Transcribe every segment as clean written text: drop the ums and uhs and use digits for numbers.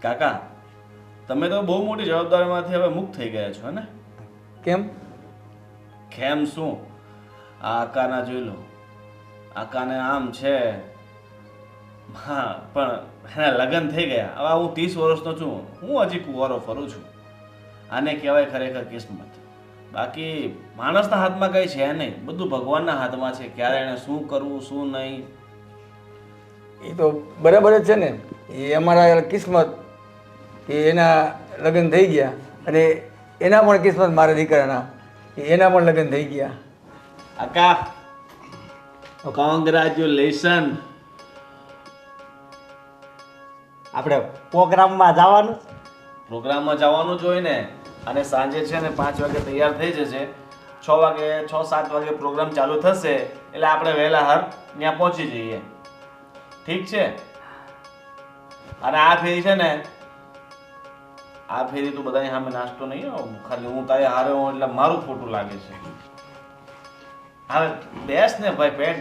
કાકા, તમે તો બહુ મોટી જવાબદારીમાંથી હવે મુક્ત થઈ ગયા છો ને? કેમ? કેમ શું? આ આકાના જોઈ લો, આકાને આમ છે. હા, પણ એના લગ્ન થઈ ગયા. હવે હું 30 વર્ષનો છું, હું હજી કુંવારો ફરું છું. આને કહેવાય ખરેખર કિસ્મત. બાકી માણસના હાથમાં કંઈ છે નહીં, બધું ભગવાનના હાથમાં છે. ક્યારે એને શું કરવું શું નહીં. એ તો બરાબર જ છે ને. એ અમારા કિસ્મત કે એના લગ્ન થઈ ગયા અને એના પણ કિસ્મત મારા દીકરાના એના પણ લગ્ન થઈ ગયા. આકા, કોંગ્રેચ્યુલેશન. આપણે પ્રોગ્રામમાં જવાનું. પ્રોગ્રામમાં જવાનું જ હોય ને. અને સાંજે છે ને 5 વાગે તૈયાર થઈ જશે. 6 વાગે 6-7 વાગે પ્રોગ્રામ ચાલુ થશે એટલે આપણે વહેલા હર ત્યાં પહોંચી જઈએ. ઠીક છે? અને આ ફેરી છે ને, આ ફેરી તું બધાની સામે નાસ્તો નહીં હો. ખાલી હું તારે હારે હોઉં એટલે મારું ખોટું લાગે છે. હવે બેસ ને ભાઈ પેટ.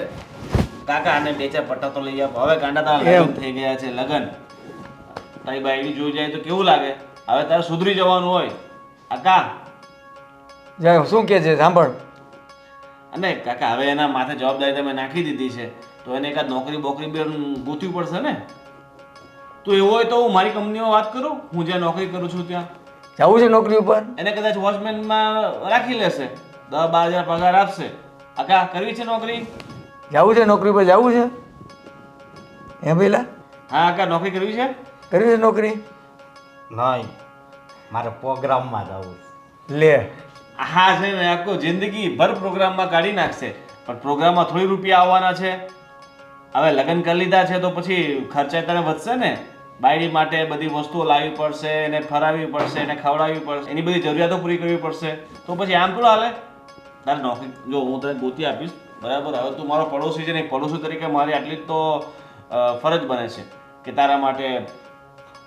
કાકા આને 2-4 પટ્ટા તો લઈ આપો. હવે ગાંડા તારા લગ્ન થઈ ગયા છે. લગ્ન તારી બાયડી જોઈ જાય તો કેવું લાગે? હવે તારે સુધરી જવાનું હોય. કાકા જાય શું કહે છે સાંભળ. અને કાકા હવે એના માથે જવાબદારી તમે નાખી દીધી છે તો એને એકાદ નોકરી બોકરી બે ગોતવી પડશે ને. તો એવું હોય તો હું મારી કંપનીમાં વાત કરું. હું જ્યાં નોકરી કરું છું ત્યાં જવું છે નોકરી ઉપર? એને કદાચ વોચમેનમાં રાખી લેશે. 10-12 હજાર પગાર આપશે. કાકા કરવી છે નોકરી? જવું છે નોકરી પર? જવું છે હે પેલા? હા કાકા, નોકરી કરવી છે? કરવી છે નોકરી? નહીં, મારે પ્રોગ્રામમાં જવું છે. લે, હા છે ને, આખો જિંદગી ભર પ્રોગ્રામમાં કાઢી નાખશે. પણ પ્રોગ્રામમાં થોડી રૂપિયા આવવાના છે. હવે લગ્ન કરી લીધા છે તો પછી ખર્ચા તારે વધશે ને. બાયડી માટે બધી વસ્તુઓ લાવવી પડશે, એને ફરાવવી પડશે, એને ખવડાવવી પડશે, એની બધી જરૂરિયાતો પૂરી કરવી પડશે. તો પછી આમ થોડું હાલે? તારે નોકરી જો હું તને ગોતી આપીશ, બરાબર? હવે તું મારો પડોશી છે ને, પડોશી તરીકે મારી આટલી જ તો ફરજ બને છે કે તારા માટે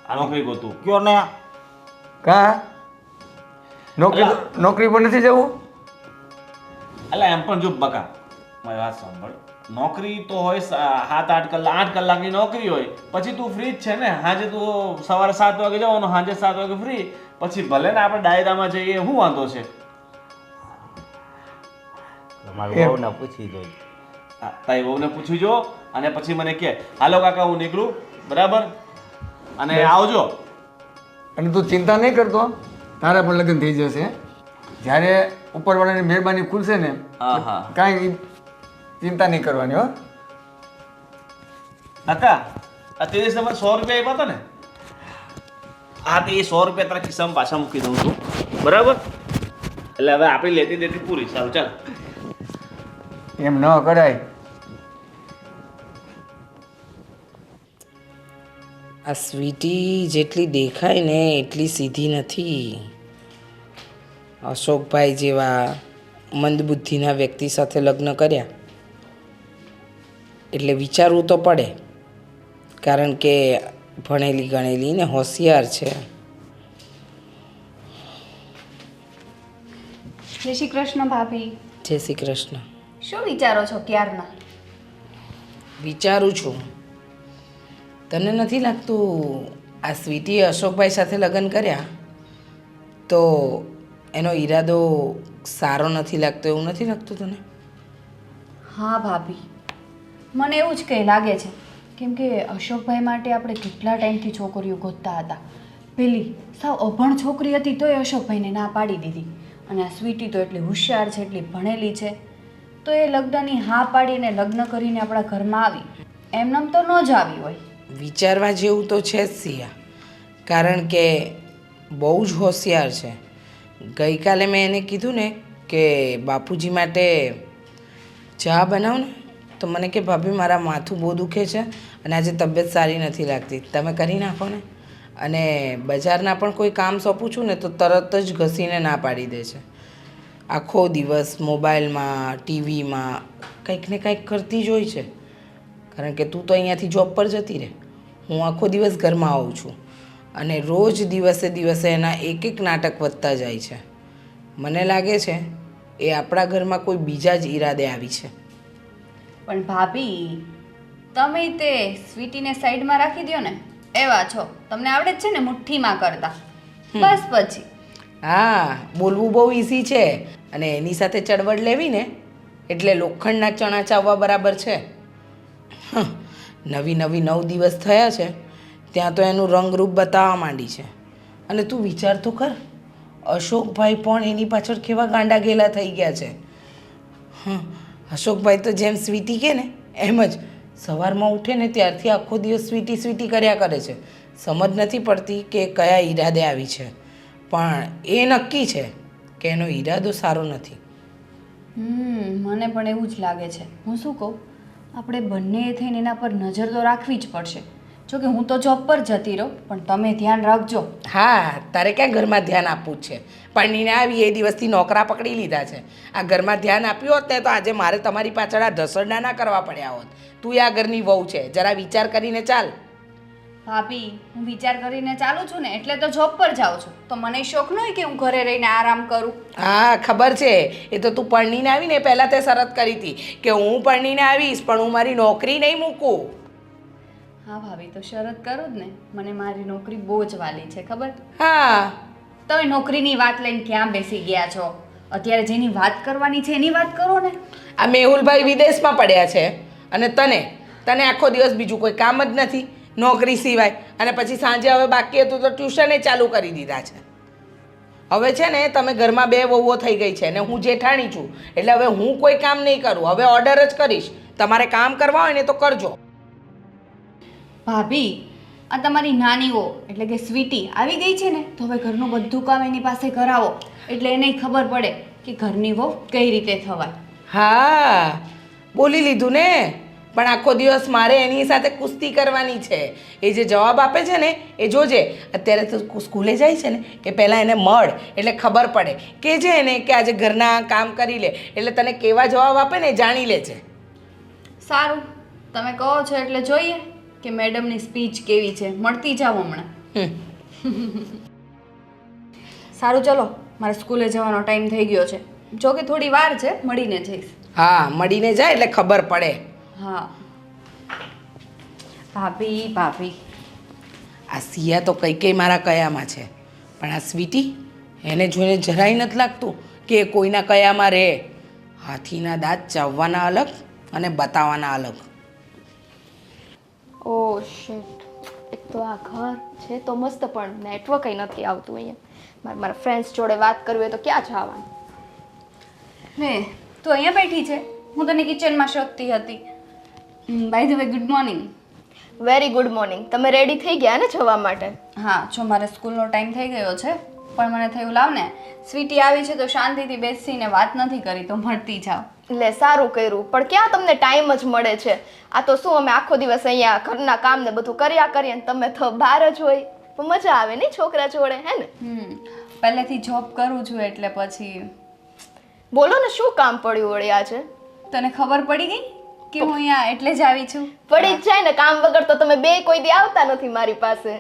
આ નોકરી ગોતું. કયો ને? કા નોકરી પર નથી જવું? એટલે એમ પણ જો બકા, મારી વાત સાંભળ. નોકરી તો હોય 7-8 કલાક, 8 કલાકની નોકરી હોય. પછી તું ફ્રી જ છે ને. સાંજે તું સવારે 7 વાગે જવાનું, સાંજે 7 વાગે ફ્રી. પછી ભલે ને આપણે ડાયરામાં જઈએ, શું વાંધો છે? મારી વહુને પૂછી જોઈ. તારી વહુને પૂછી જો અને પછી મને કહે હાલો કાકા હું નીકળું, બરાબર? અને આવજો. અને તું ચિંતા નહીં કરતો, તારા પણ લગ્ન થઈ જશે. જ્યારે ઉપરવાળાની મહેરબાની ખુલશે ને, હા હા કાંઈ ચિંતા નહીં કરવાની હો. કાકા, આ તે દિવસે મને 100 રૂપિયા આપ્યા હતા ને? હા, તો એ 100 રૂપિયા તારા ખિસ્સામાં પાછા મૂકી દઉં છું, બરાબર? એટલે હવે આપણી લેતી દેતી પૂરી. સારું ચાલ. એમ ન કરાય. આ સ્વીટી જેટલી દેખાય ને એટલી સીધી નથી. અશોકભાઈ જેવા મંદબુદ્ધિના વ્યક્તિ સાથે લગ્ન કર્યા એટલે વિચારવું તો પડે, કારણ કે ભણેલી ગણેલી ને હોશિયાર છે. જય શ્રી કૃષ્ણ ભાભી. જય શ્રી કૃષ્ણ. શું વિચારો છો ક્યારના? વિચારું છું, તને નથી લાગતું આ સ્વીટીએ અશોકભાઈ સાથે લગ્ન કર્યા તો એનો ઈરાદો સારો નથી લાગતો? એવું નથી લાગતું તને? હા ભાભી, મને એવું જ કંઈ લાગે છે. કેમ કે અશોકભાઈ માટે આપણે કેટલા ટાઈમથી છોકરીઓ ગોતતા હતા. પેલી સાવ અભણ છોકરી હતી તોય અશોકભાઈને ના પાડી દીધી. અને આ સ્વીટી તો એટલી હોશિયાર છે, એટલી ભણેલી છે, તો એ લગ્નની હા પાડીને લગ્ન કરીને આપણા ઘરમાં આવી. એમનેમ તો ન જ આવી હોય. વિચારવા જેવું તો છે જ સિયા, કારણ કે બહુ જ હોશિયાર છે. ગઈકાલે મેં એને કીધું ને કે બાપુજી માટે ચા બનાવ ને, તો મને કે ભાભી મારા માથું બહુ દુખે છે અને આજે તબિયત સારી નથી લાગતી, તમે કરી નાખો ને. અને બજારના પણ કોઈ કામ સોંપું છું ને તો તરત જ ઘસીને ના પાડી દે છે. આખો દિવસ મોબાઈલમાં, ટીવીમાં કંઈક ને કંઈક કરતી જ હોય છે. કારણ કે તું તો અહીંયાથી જોબ પર જતી રહે, હું આખો દિવસ ઘરમાં આવું છું અને રોજ દિવસે દિવસે એના એક નાટક વધતા જાય છે. મને લાગે છે એ આપણા ઘરમાં કોઈ બીજા જ ઈરાદે આવી છે. પણ ભાભી, તમે તે સ્વીટીને સાઈડમાં રાખી દો ને. એવા છો, તમને આવડે જ છે ને મુઠ્ઠીમાં કરતા. બસ પછી હા, બોલવું બહુ ઇઝી છે અને એની સાથે ચળવળ લેવી ને એટલે લોખંડના ચણા ચાવવા બરાબર છે. નવી 9 દિવસ થયા છે ત્યાં તો એનું રંગરૂપ બતાવવા માંડી છે. અને તું વિચાર તો કર, અશોકભાઈ પણ એની પાછળ કેવા ગાંડા ગેલા થઈ ગયા છે. અશોકભાઈ તો જેમ સ્વીટી કે ને એમ જ સવારમાં ઉઠે ને ત્યારથી આખો દિવસ સ્વીટી સ્વીટી કર્યા કરે છે. સમજ નથી પડતી કે કયા ઈરાદે આવી છે, પણ એ નક્કી છે કે એનો ઈરાદો સારો નથી. મને પણ એવું જ લાગે છે. હું શું કહું, આપણે બંને થઈને એના પર નજર તો રાખવી જ પડશે. જો કે હું તો જોબ પર જતી રહું, પણ તમે ધ્યાન રાખજો. હા, તારે ક્યાં ઘરમાં ધ્યાન આપવું જ છે? પરણીને આવી એ દિવસથી નોકરા પકડી લીધા છે. આ ઘરમાં ધ્યાન આપ્યું હોત ને તો આજે મારે તમારી પાછળ આ ઢસરડા ના કરવા પડ્યા હોત. તું આ ઘરની વહુ છે, જરા વિચાર કરીને ચાલ. ભાભી, હું વિચાર કરીને ચાલું છું ને એટલે તો જોબ પર જાઉં છું. તો મને શોખ ન હોય કે હું ઘરે રહીને આરામ કરું. હા, ખબર છે. એ તો તું પરણીને આવીને પહેલાં તે શરત કરી હતી કે હું પરણીને આવીશ પણ હું મારી નોકરી નહીં મૂકું. હા ભાભી, તો શરત કરું જ ને. મને મારી નોકરી બહુ જ વાલી છે, ખબર? હા, તમે નોકરીની વાત લઈને ક્યાં બેસી ગયા છો? અત્યારે જેની વાત કરવાની છે એની વાત કરો ને. આ મેહુલભાઈ વિદેશમાં પડ્યા છે અને તને આખો દિવસ બીજું કોઈ કામ જ નથી નોકરી સિવાય. અને પછી સાંજે હવે બાકી હતું તો ટ્યુશને ચાલુ કરી દીધા છે. હવે છે ને તમે ઘરમાં 2 વહુઓ થઈ ગઈ છે ને હું જેઠાણી છું, એટલે હવે હું કોઈ કામ નહીં કરું. હવે ઓર્ડર જ કરીશ. તમારે કામ કરવા હોય ને તો કરજો. ભાભી, આ તમારી નાનીઓ એટલે કે સ્વીટી આવી ગઈ છે ને, તો હવે ઘરનું બધું કામ એની પાસે કરાવો એટલે એને ખબર પડે કે ઘરની વહુ કઈ રીતે થવાય. હા, બોલી લીધું ને. પણ આખો દિવસ મારે એની સાથે કુસ્તી કરવાની છે. એ જે જવાબ આપે છે ને એ જોજે. અત્યારે તો સ્કૂલે જાય છે ને એ પહેલાં એને મળ એટલે ખબર પડે. કે જે એને કે આજે ઘરના કામ કરી લે એટલે તને કેવા જવાબ આપે ને એ જાણી લે છે. સારું, તમે કહો છો એટલે જોઈએ કે મેડમની સ્પીચ કેવી છે. મળતી જાઓ હમણાં. સારું, ચલો, મારે સ્કૂલે જવાનો ટાઈમ થઈ ગયો છે. જો કે થોડી વાર છે, મળીને જઈશ. હા, મળીને જાય એટલે ખબર પડે. હા ભાભી, ભાભી, આ સિયા તો કઈ મારા કયામાં છે, પણ આ સ્વીટી એને જોઈને જરાય નથી લાગતું કે એ કોઈના કયામાં રહે. હાથીના દાંત ચાવવાના અલગ અને બતાવવાના અલગ. ઓ શિટ, એક તો આ ઘર છે તો મસ્ત પણ નેટવર્ક નથી આવતું અહીંયા. મારા ફ્રેન્ડ્સ જોડે વાત કરવી હોય તો ક્યાં જવાનું? લે, તું અહીંયા બેઠી છે, હું તને કિચનમાં શોધતી હતી. By the way, good morning. Very good morning. તમે રેડી થઈ ગયા ને જવા માટે? હા, જો મારે સ્કૂલનો ટાઈમ થઈ ગયો છે, પણ મને થયું લાવ ને સ્વીટી આવી છે તો શાંતિથી બેસીને વાત નથી કરી તો મળતી જાઓ. લે, સારું કર્યું. પણ ક્યાં તમને ટાઈમ જ મળે છે? આ તો શું, અમે આખો દિવસ અહીંયા ઘરના કામ ને બધું કર્યા કરીએ ને તમે તો બહાર જ હોય. પણ મજા આવે નહીં છોકરા જોડે, હે ને? પહેલેથી જોબ કરું છું એટલે પછી. બોલો ને, શું કામ પડ્યું વળી આજે? તને ખબર પડી ગઈ કે હું અહીંયા એટલે જ આવી છું? પડી જ જાય ને, કામ વગર તો તમે બે કોઈ દી આવતા નથી મારી પાસે.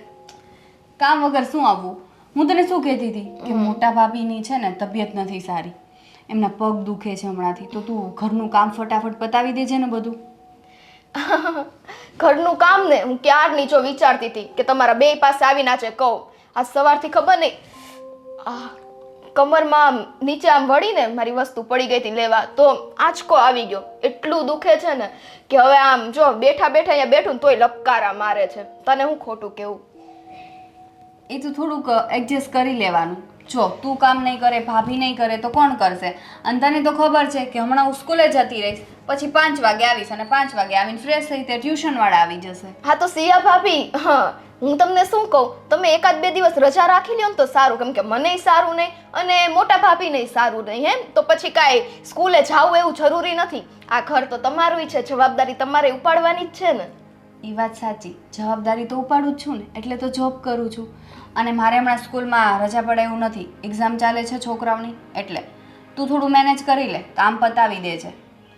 કામ વગર શું આવવું? હું તને શું કહેતી હતી કે મોટા ભાભીની છે ને તબિયત નથી સારી, એમના પગ દુખે છે હમણાંથી, તો તું ઘરનું કામ ફટાફટ પતાવી દેજે ને બધું. ઘરનું કામ ને હું ક્યારની જો વિચારતી હતી કે તમારા બે પાસે આવીને આજે કહું. આ સવારથી ખબર નહીં આ કમરમાં આમ નીચે આમ વળીને મારી વસ્તુ પડી ગઈ હતી લેવા, તો આંચકો આવી ગયો. એટલું દુખે છે ને કે હવે આમ જો બેઠા બેઠા અહીંયા બેઠું ને તોય લપકારા મારે છે. તને હું ખોટું કેવું? એ તો થોડુંક એડજસ્ટ કરી લેવાનું. જો તું કામ નહીં કરે, ભાભી નહીં કરે તો કોણ કરશે? અને તને તો ખબર છે કે હમણાં હું સ્કૂલે જતી રહીશ, પછી 5 વાગે આવીશ અને 5 વાગે આવીને ફ્રેશ થઈ તે ટ્યુશનવાળા આવી જશે. હા તો સિયા ભાભી, હા હું તમને શું કહું, તમે 1-2 દિવસ રજા રાખી લ્યો ને તો સારું, કેમ કે મને સારું નહીં અને મોટા ભાભીને સારું નહીં. એમ તો પછી કાંઈ સ્કૂલે જાવું એવું જરૂરી નથી. આ ઘર તો તમારું છે, જવાબદારી તમારે ઉપાડવાની જ છે ને. એ વાત સાચી, જવાબદારી તો ઉપાડું જ છું ને, એટલે તો જોબ કરું છું. અને મારે હમણાં સ્કૂલમાં રજા પડે એવું નથી, એક્ઝામ ચાલે છે છોકરાઓની, એટલે તું થોડું મેનેજ કરી લે, કામ પતાવી દે છે.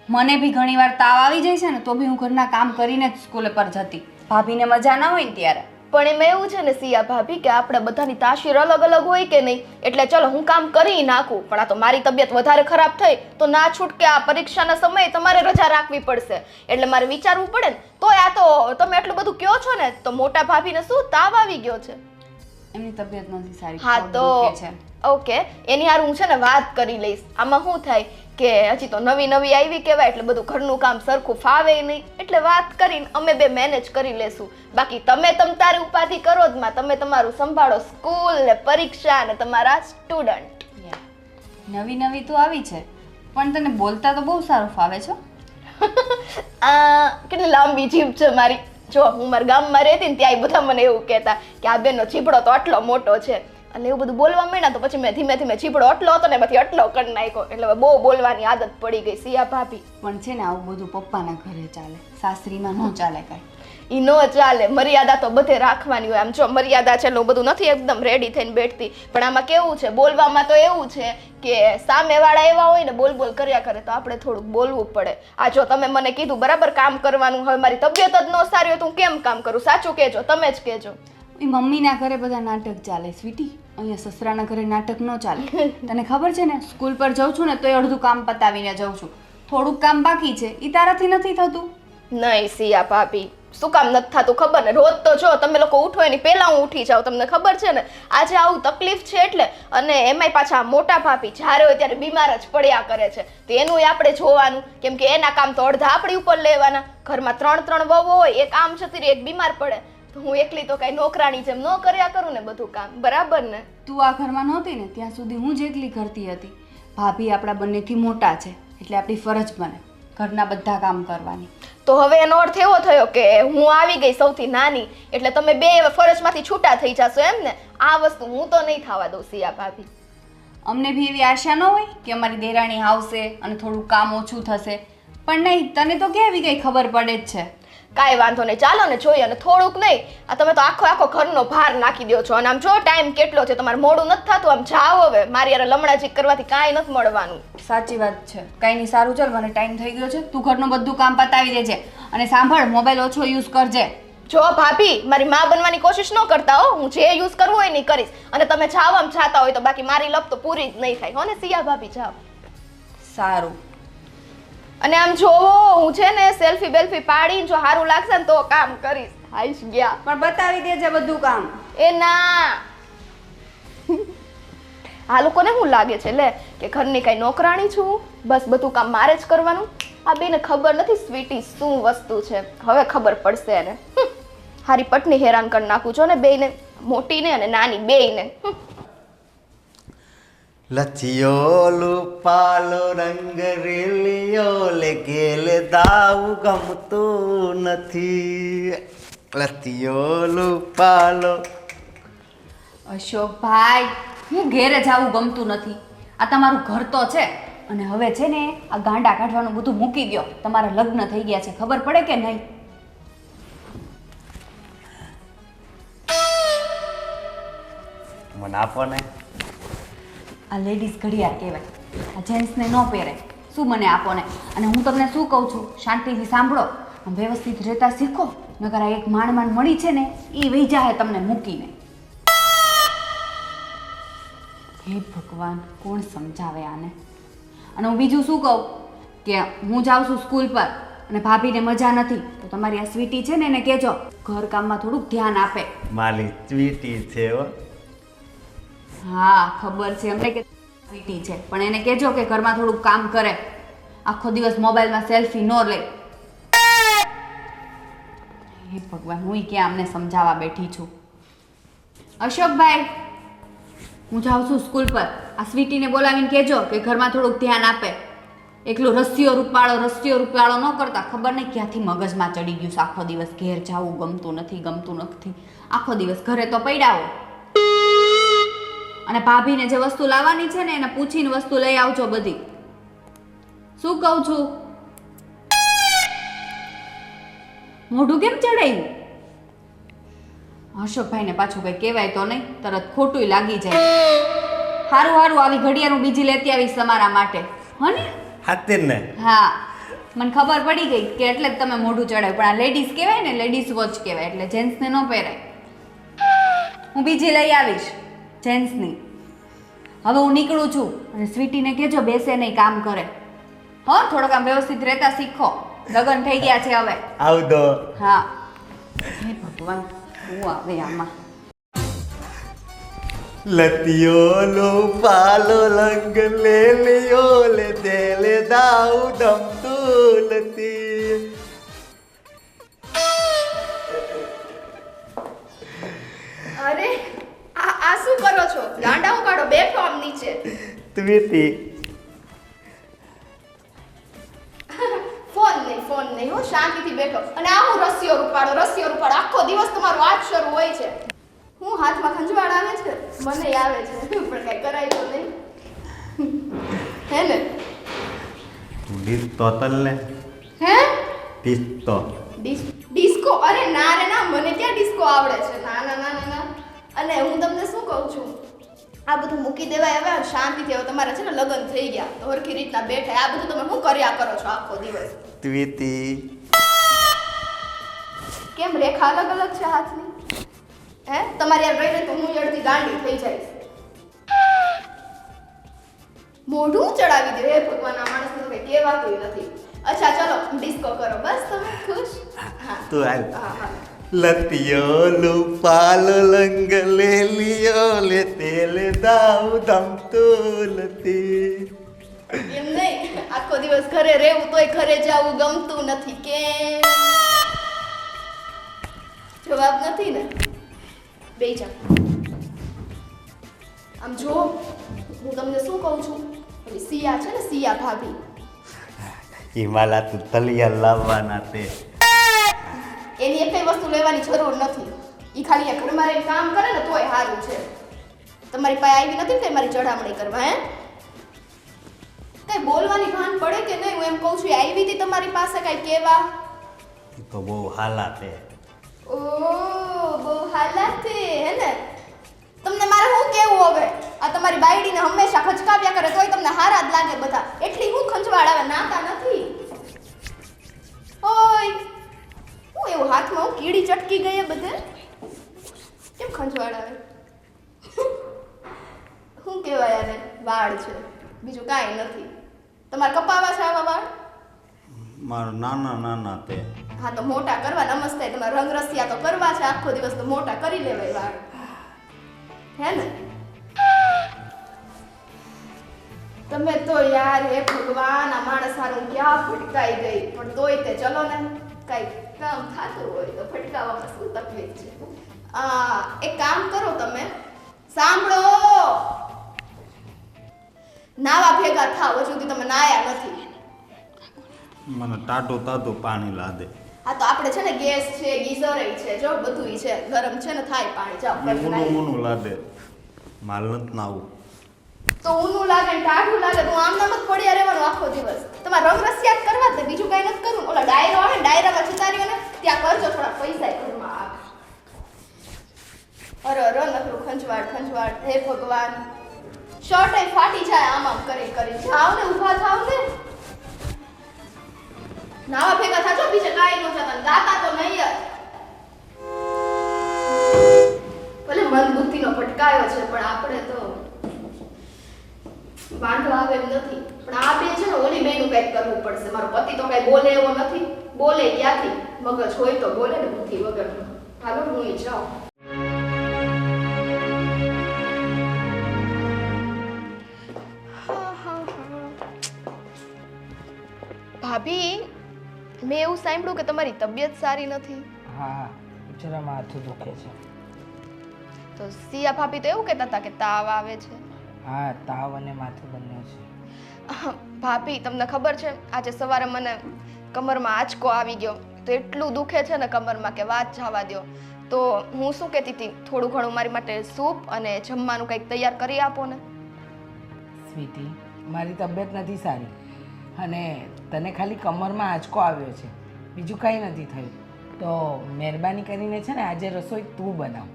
મને બી ઘણીવાર તાવ આવી જાય છે ને તો બી હું ઘરના કામ કરીને જ સ્કૂલે પર જતી. ભાભીને મજા ના હોય ને ત્યારે. પણ એમાં એવું છે ને સિયા ભાભી કે આપણે બધાની તાસીર અલગ અલગ હોય કે નહીં, એટલે ચલો હું કામ કરી નાખું, પણ આ તો મારી તબિયત વધારે ખરાબ થઈ તો ના છૂટકે આ પરીક્ષાના સમયે તમારે રજા રાખવી પડશે, એટલે મારે વિચારવું પડે ને. તો આ તો તમે એટલું બધું કહો છો ને તો મોટા ભાભીને શું તાવ આવી ગયો છે? એમની તબિયત નથી સારી. હા પગ તો દુખે છે. ઓકે, એની હારું હું છે ને વાત કરી લઈશ. આમાં શું થાય કે હજી તો નવી નવી આવી કહેવાય એટલે બધું ઘરનું કામ સરખું ફાવે નહીં, એટલે વાત કરીને અમે બે મેનેજ કરી લેશું. બાકી તમે તારી ઉપાધિ કરો જ માં, તમે તમારું સંભાળો, સ્કૂલ ને પરીક્ષા ને તમારા સ્ટુડન્ટ. નવી નવી તો આવી છે પણ તને બોલતા તો બહુ સારું ફાવે છે. આ કેટલી લાંબી જીભ છે મારી. જો હું મારા ગામમાં રહેતી ને ત્યાં બધા મને એવું કહેતા કે આ બેનનો ચીપડો તો આટલો મોટો છે, અને એવું બધું બોલવા માંડ્યા તો પછી મેં ધીમે ધીમે ચીપડો આટલો હતો ને પછી આટલો કરી નાખ્યો, એટલે હવે બહુ બોલવાની આદત પડી ગઈ સિયા ભાભી. પણ છે ને આવું બધું પપ્પાના ઘરે ચાલે, સાસરીમાં ન ચાલે કાંઈ. ઈ નો ચાલે, મર્યાદા તો બધે રાખવાની હોય. આમ જો મર્યાદા છે એટલે હું બધું નથી એકદમ રેડી થઈને બેઠતી, પણ આમાં કેવું છે બોલવામાં તો એવું છે કે સામેવાળા એવા હોય ને બોલ બોલ કર્યા કરે તો આપણે થોડુંક બોલવું પડે. આ જો તમે મને કીધું બરાબર કામ કરવાનું, હવે મારી તબિયત જ ન સારી હોય તો હું કેમ કામ કરું? સાચું કહેજો, તમે જ કહેજો. એ મમ્મીના ઘરે બધા નાટક ચાલે સ્વીટી, અહીંયા સસરાના ઘરે નાટક ન ચાલે. તને ખબર છે ને સ્કૂલ પર જાઉં છું ને તોય અડધું કામ પતાવીને જાઉં છું, થોડુંક કામ બાકી છે એ તારાથી નથી થતું. નહીં સિયા ભાભી, શું કામ નથી થતું ખબર ને? રોજ તો જો તમે લોકો ઉઠો એની પહેલા હું ઉઠી જાઉં, તમને ખબર છે ને. આજે આવું તકલીફ છે એટલે, અને એમાંય પાછા મોટા ભાભી જ્યારે હોય ત્યારે બીમાર જ પડ્યા કરે છે, તો એનું આપણે જોવાનું, કેમ કે એના કામ તો અડધા આપણી ઉપર લેવાના. ઘરમાં 3 વહુઓ હોય, એક આમ છતી રહે, એક બીમાર પડે, તો હું એકલી તો કઈ નોકરાણી જેમ ન કર્યા કરું ને બધું કામ, બરાબર ને? તું આ ઘરમાં નહોતી ને ત્યાં સુધી હું જ એકલી કરતી હતી. ભાભી આપણા બંનેથી મોટા છે એટલે આપણી ફરજ બને ઘરના બધા કામ કરવાની. તો હવે એનો અર્થ એવો થયો કે હું આવી ગઈ સૌથી નાની એટલે તમે બે ફરજમાંથી છૂટા થઈ જશો એમ ને? આ વસ્તુ હું તો નહીં થવા દઉં સિયા ભાભી. અમને બી એવી આશા ન હોય કે અમારી દેરાણી આવશે અને થોડું કામ ઓછું થશે, પણ નહીં, તને તો કેવી કઈ ખબર પડે જ છે. કાંઈ વાંધો નહીં, ચાલો ને જોઈએ. અને થોડુંક નહીં, આ તમે તો આખો ઘરનો ભાર નાખી દો છો. અને આમ જો ટાઈમ કેટલો છે, તમારે મોડું નથી થતું, આમ જાઓ હવે. મારી યાર લમણાજી કરવાથી કાંઈ નથી મળવાનું. સાચી વાત છે, કાંઈ નહીં, સારું ચાલ, મને ટાઈમ થઈ ગયો છે, તું ઘરનું બધું કામ પતાવી દેજે. અને સાંભળ, મોબાઈલ ઓછો યુઝ કરજે. જો ભાભી, મારી માં બનવાની કોશિશ ન કરતા હો, હું જે યુઝ કરવું હોય નહીં કરીશ. અને તમે જાઓ આમ જાતા હોય તો, બાકી મારી લપ તો પૂરી જ નહીં થાય હો ને સિયા ભાભી, જાઓ. સારું. અને આમ જોવો, હું છે ને સેલ્ફી બેલ્ફી પાડીને જો સારું લાગશે ને તો કામ કરીશ. આઈશ ગયા, પણ બતાવી દેજે બધું કામ. એ ના, આ લોકોને શું લાગે છે લે કે ઘરની કઈ નોકરાણી છું, બસ બધું કામ મારે જ કરવાનું? આ બેને ખબર નથી સ્વીટી શું વસ્તુ છે, હવે ખબર પડશે એને. હારી પટની હેરાન કરી નાખું છો ને બેયને, મોટીને અને નાની બેયને. લચિયો લુપાલો રંગ રેલિયો લે ગેલે દાવું ગમતું નથી. લચિયો લુપાલો. અશોકભાઈ, હું ઘેરે જવું ગમતું નથી. આ તમારું ઘર તો છે, અને હવે છે ને આ ગાંડા કાઢવાનું બધું મૂકી દો. તમારા લગ્ન થઈ ગયા છે, ખબર પડે કે નહીં? મને આપો ને. આ લેડીઝ ઘડિયાળ કહેવાય, આ જેન્ટ્સને ન પહેરે. શું મને આપો ને? અને હું તમને શું કહું છું, શાંતિથી સાંભળો, આમ વ્યવસ્થિત રહેતા શીખો, નકર આ એક માંડ મળી છે ને એ વહી જાય તમને મૂકીને. હે ભગવાન, કોણ સમજાવે આને? અને હું બીજું શું કહું કે હું જાઉં છું સ્કૂલ પર અને ભાભીને મજા નથી તો તમારી આ સ્વીટી છે ને એને કહેજો ઘરકામમાં થોડુંક ધ્યાન આપે. મારી સ્વીટી છે હો. હા ખબર છે અમને કે સ્વીટી છે, પણ એને કહેજો કે ઘરમાં થોડુંક કામ કરે, આખો દિવસ મોબાઈલમાં સેલ્ફી ન લે. હે ભગવાન, હું ક્યાં અમને સમજાવવા બેઠી છું. અશોકભાઈ, હું જાઉં છું સ્કૂલ પર, આ સ્વીટીને બોલાવીને કહેજો કે ઘરમાં થોડુંક ધ્યાન આપે. એકલું રસ્સીઓ રૂપાળો ન કરતા, ખબર નહીં ક્યાંથી મગજમાં ચડી ગયું છે. આખો દિવસ ઘેર જાવું ગમતું નથી, આખો દિવસ ઘરે તો પડ્યા હો. અને ભાભીને જે વસ્તુ લાવવાની છે ને એને પૂછીને વસ્તુ લઈ આવજો બધી. શું કહું છું? મોઢું કેમ ચડાયું? અશોકભાઈને પાછું કઈ કહેવાય તો નહીં, તરત ખોટું લાગી જાય. હારું આવી ઘડિયાળું બીજી લેતી આવીશ તમારા માટે, હો ને? હાતે ને. હા, મને ખબર પડી ગઈ કે એટલે જ તમે મોઢું ચડાવ્યું. પણ આ લેડીઝ કહેવાય ને, લેડીઝ વોચ કહેવાય, એટલે જેન્ટ્સને ન પહેરાય. હું બીજી લઈ આવીશ જેન્ટ્સની. હવે હું નીકળું છું અને સ્વીટીને કહેજો બેસે નહીં કામ કરે. હો થોડોક આમ વ્યવસ્થિત રહેતા શીખો. લગ્ન થઈ ગયા છે હવે. આવજો. હા હે ભગવાન શું આવે આમાં. લતિયો લો પાલો લંગ લે લિયો લે દેલે દાઉ દમતું લતી. અરે આ શું કરો છો? ગાંડા ઉપાડો, બેઠો આમ નીચે. સ્વીટી ફોન નહીં હો, શાંતિથી બેઠો. અને આ હું રસિયો રૂપાડો. આખો દિવસ તમારો આ જ શરૂ હોય છે. હું હાથમાં ખંજવાળ આવે છે, મને આવે છે, પણ કઈ કરાય તો નહીં. હે ને? ડિસ્કો તલ ને હે ડિસ્કો. ડિસ્કો? અરે ના રે ના, મને ક્યાં ડિસ્કો આવડે છે? ના ના ના ના. અને હું તમને શું કહું છું, આ બધું મૂકી દેવાય હવે. શાંતિથી હવે તમારા છે ને લગ્ન થઈ ગયા તો હરખી રીતના બેઠા. આ બધું તમે શું કર્યા કરો છો આખો દિવસ? સ્વીટી કેમ રેખા અલગ અલગ છે હાથની? હે તમારી યાર રહીને તો હું અડધી ગાંડી થઈ જઈશ. મોઢું ચડાવી દે. હે ભગવાન, આ માણસને તો કઈ કહેવાતું નથી. અચ્છા ચલો ડિસ્કો કરો. બસ તમે ખુશ? હા તું હાલ. હા હા. લતિયો લો પાલો લંગ લે લિયો લે દેલે દાઉ દમતું લતી. એમ નહીં, આખો દિવસ ઘરે રહેવું તોય ઘરે જવું ગમતું નથી. કેમ? જવાબ નથી ને? બેહી જા. આમ જો, હું તમને શું કહું છું, ઓલી સિયા છે ને, સિયા ભાભી, હિમાલા તું તલિયા લાવવાના તે. એની એકઈ વસ્તુ લેવાની જરૂર નથી. ઈ ખાલી આ ઘરમાં રહીને કામ કરે ને તોય સારું છે. તમારી પાસે આવી નથી ને મારી ચડામણી કરવા? હે કઈ બોલવાની ભાન પડે કે નહીં? હું એમ કહું છું, આવી હતી તમારી પાસે કઈ કેવા? તો બહુ હાલા તે. ઓ બહુ હાલાતે હે ને? તમને મારે શું કેવું હવે? આ તમારી બાયડીને હંમેશા ખચકાવ્યા કરે તોય તમને હારા જ લાગે બધા. એટલી હું ખંજવાળ આવે, નાતા નથી. ઓય હું એવું હાથમાં હું કીડી ચટકી ગઈ બધે? કેમ ખંજવાળ આવે? શું કહેવાય આને? વાળ છે, બીજું કાંઈ નથી. તમારે કપાવા છે આવા વાળ? મારું નાના નાના તે. હા તો મોટા કરવા. નમસ્તે. તમારે રંગરસિયા તો કરવા છે આખો દિવસ, તો મોટા કરી લેવાય વાળ. હે ને? તમે તો યાર હે ભગવાન, આ માણસ હારું ક્યાં ફટકાઈ ગઈ. પણ તોય તે ચલો ને, કઈ કામ થતું હોય તો ફટકાવવામાં શું તકલીફ છે? એક કામ કરો તમે, સાંભળો, નાવા ભેગા થાવ. હજુ સુધી તમે નાયા નથી. મને ટાટું તાતું પાણી લાદે. હા તો આપણે છે ને ગેસ છે, ગીઝર છે, જો બધુંય છે, ગરમ છે ને, થાય પાણી. જાઓ કરી નાખી. ઊનું લાદે. માલ નથી નાવું. તો ઊનું લાગે ને ટાઢું લાગે તો આમ નામ જ પડ્યા રહેવાનું આખો દિવસ. તમારે રંગરસિયા જ કરવા જ ને, બીજું કઈ નથી કરવું. ઓલા ડાયરો આવે ને, ડાયરામાં જતા રહ્યો ને, ત્યાં કરજો થોડા પૈસા ઘરમાં આવે. અરે અરે નકરું ખંજવાળ. હે ભગવાન, શર્ટ ફાટી જાય આમ આમ કરી જાઓ ને, ઊભા થાવ ને. નાવા ભેગા થાજો, બીજે કાંઈ ન થતા. ગાતા તો નહીં જ. ભલે મન બુદ્ધિનો ભટકાયો છે, પણ આપણે તો વાંધો આવે એમ નથી. પણ આ બે છે ને, ઓલી બેનું કંઈક કરવું પડશે. મારો પતિ તો કઈ બોલે એવો નથી. બોલે ક્યાંથી? મગજ હોય તો બોલે ને, બુદ્ધિ વગર. હાલો હું જાઉં. ભાભી, મેં એવું સાંભળ્યું કે તમારી તબિયત સારી નથી. હા, જરા માથું દુખે છે. તો સિયા ભાભી તો એવું કહેતા હતા કે તાવ આવે છે. હા, તાવ અને માથું બંને છે. ભાભી તમને ખબર છે, આજે સવારે મને કમરમાં આંચકો આવી ગયો. તો એટલું દુખે છે ને કમરમાં કે વાત જવા દ્યો. તો હું શું કહેતી હતી, થોડું ઘણું મારી માટે સૂપ અને જમવાનું કંઈક તૈયાર કરી આપો ને. સ્વીટી, મારી તબિયત નથી સારી અને તને ખાલી કમરમાં આંચકો આવ્યો છે, બીજું કાંઈ નથી થયું. તો મહેરબાની કરીને છે ને આજે રસોઈ તું બનાવ.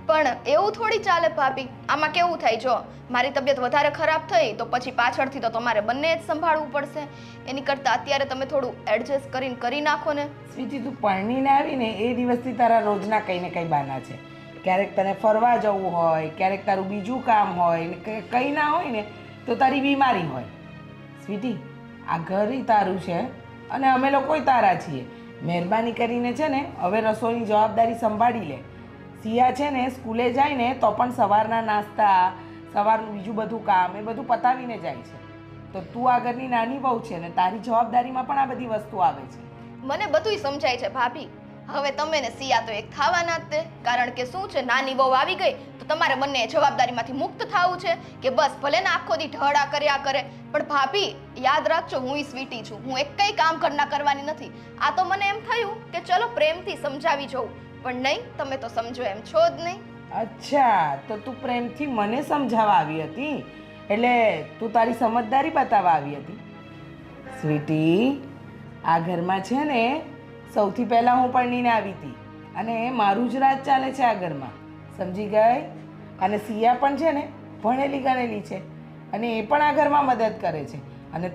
પણ એવું થોડી ચાલે ભાભી. આમાં કેવું થાય, જો મારી તબિયત વધારે ખરાબ થઈ તો પછી પાછળથી તો તમારે બંને જ સંભાળવું પડશે. એની કરતાં અત્યારે તમે થોડું એડજસ્ટ કરીને કરી નાખો ને. સ્વીટી, તું પરણીને આવીને એ દિવસથી તારા રોજના કંઈ ને કંઈ બહાના છે ક્યારેક તને ફરવા જવું હોય, ક્યારેક તારું બીજું કામ હોય ને કંઈ ના હોય ને તો તારી બીમારી હોય. સ્વીટી, આ ઘર ય તારું છે અને અમે લોકોય તારા છીએ. મહેરબાની કરીને છે ને હવે રસોઈની જવાબદારી સંભાળી લે. સિયા છે ને સ્કૂલે જાય ને તો પણ સવારના નાસ્તા, સવારનું બીજું બધું કામ એ બધું પતાવીને જાય છે. તો તું આ ઘરની નાની વહુ છે ને તારી જવાબદારીમાં પણ આ બધી વસ્તુ આવે છે. મને બધુંય સમજાય છે ભાભી. હવે તમે ને સિયા તો એક થવાના જ તે. કારણ કે શું છે, નાની બહુ આવી ગઈ તો તમારે બંને જવાબદારીમાંથી મુક્ત થવું છે કે બસ ભલે ને આખો દી ઢળા કર્યા કરે. પણ ભાભી યાદ રાખજો, હું સ્વીટી છું, હું એક કઈ કામ ઘરના કરવાની નથી. આ તો મને એમ થયું કે ચલો પ્રેમથી સમજાવી જોઉં, પણ નહીં, તમે તો સમજો એમ છો જ નહીં. અચ્છા, તો તું પ્રેમથી મને સમજાવવા આવી હતી, એટલે તું તારી સમજદારી બતાવવા આવી હતી. સ્વીટી, આ ઘરમાં છે ને સૌથી પહેલાં હું પરણીને આવી હતી અને મારું જ રાજ ચાલે છે આ ઘરમાં, સમજી ગઈ? અને સિયા પણ છે ને ભણેલી ગણેલી છે અને એ પણ આ ઘરમાં મદદ કરે છે. અને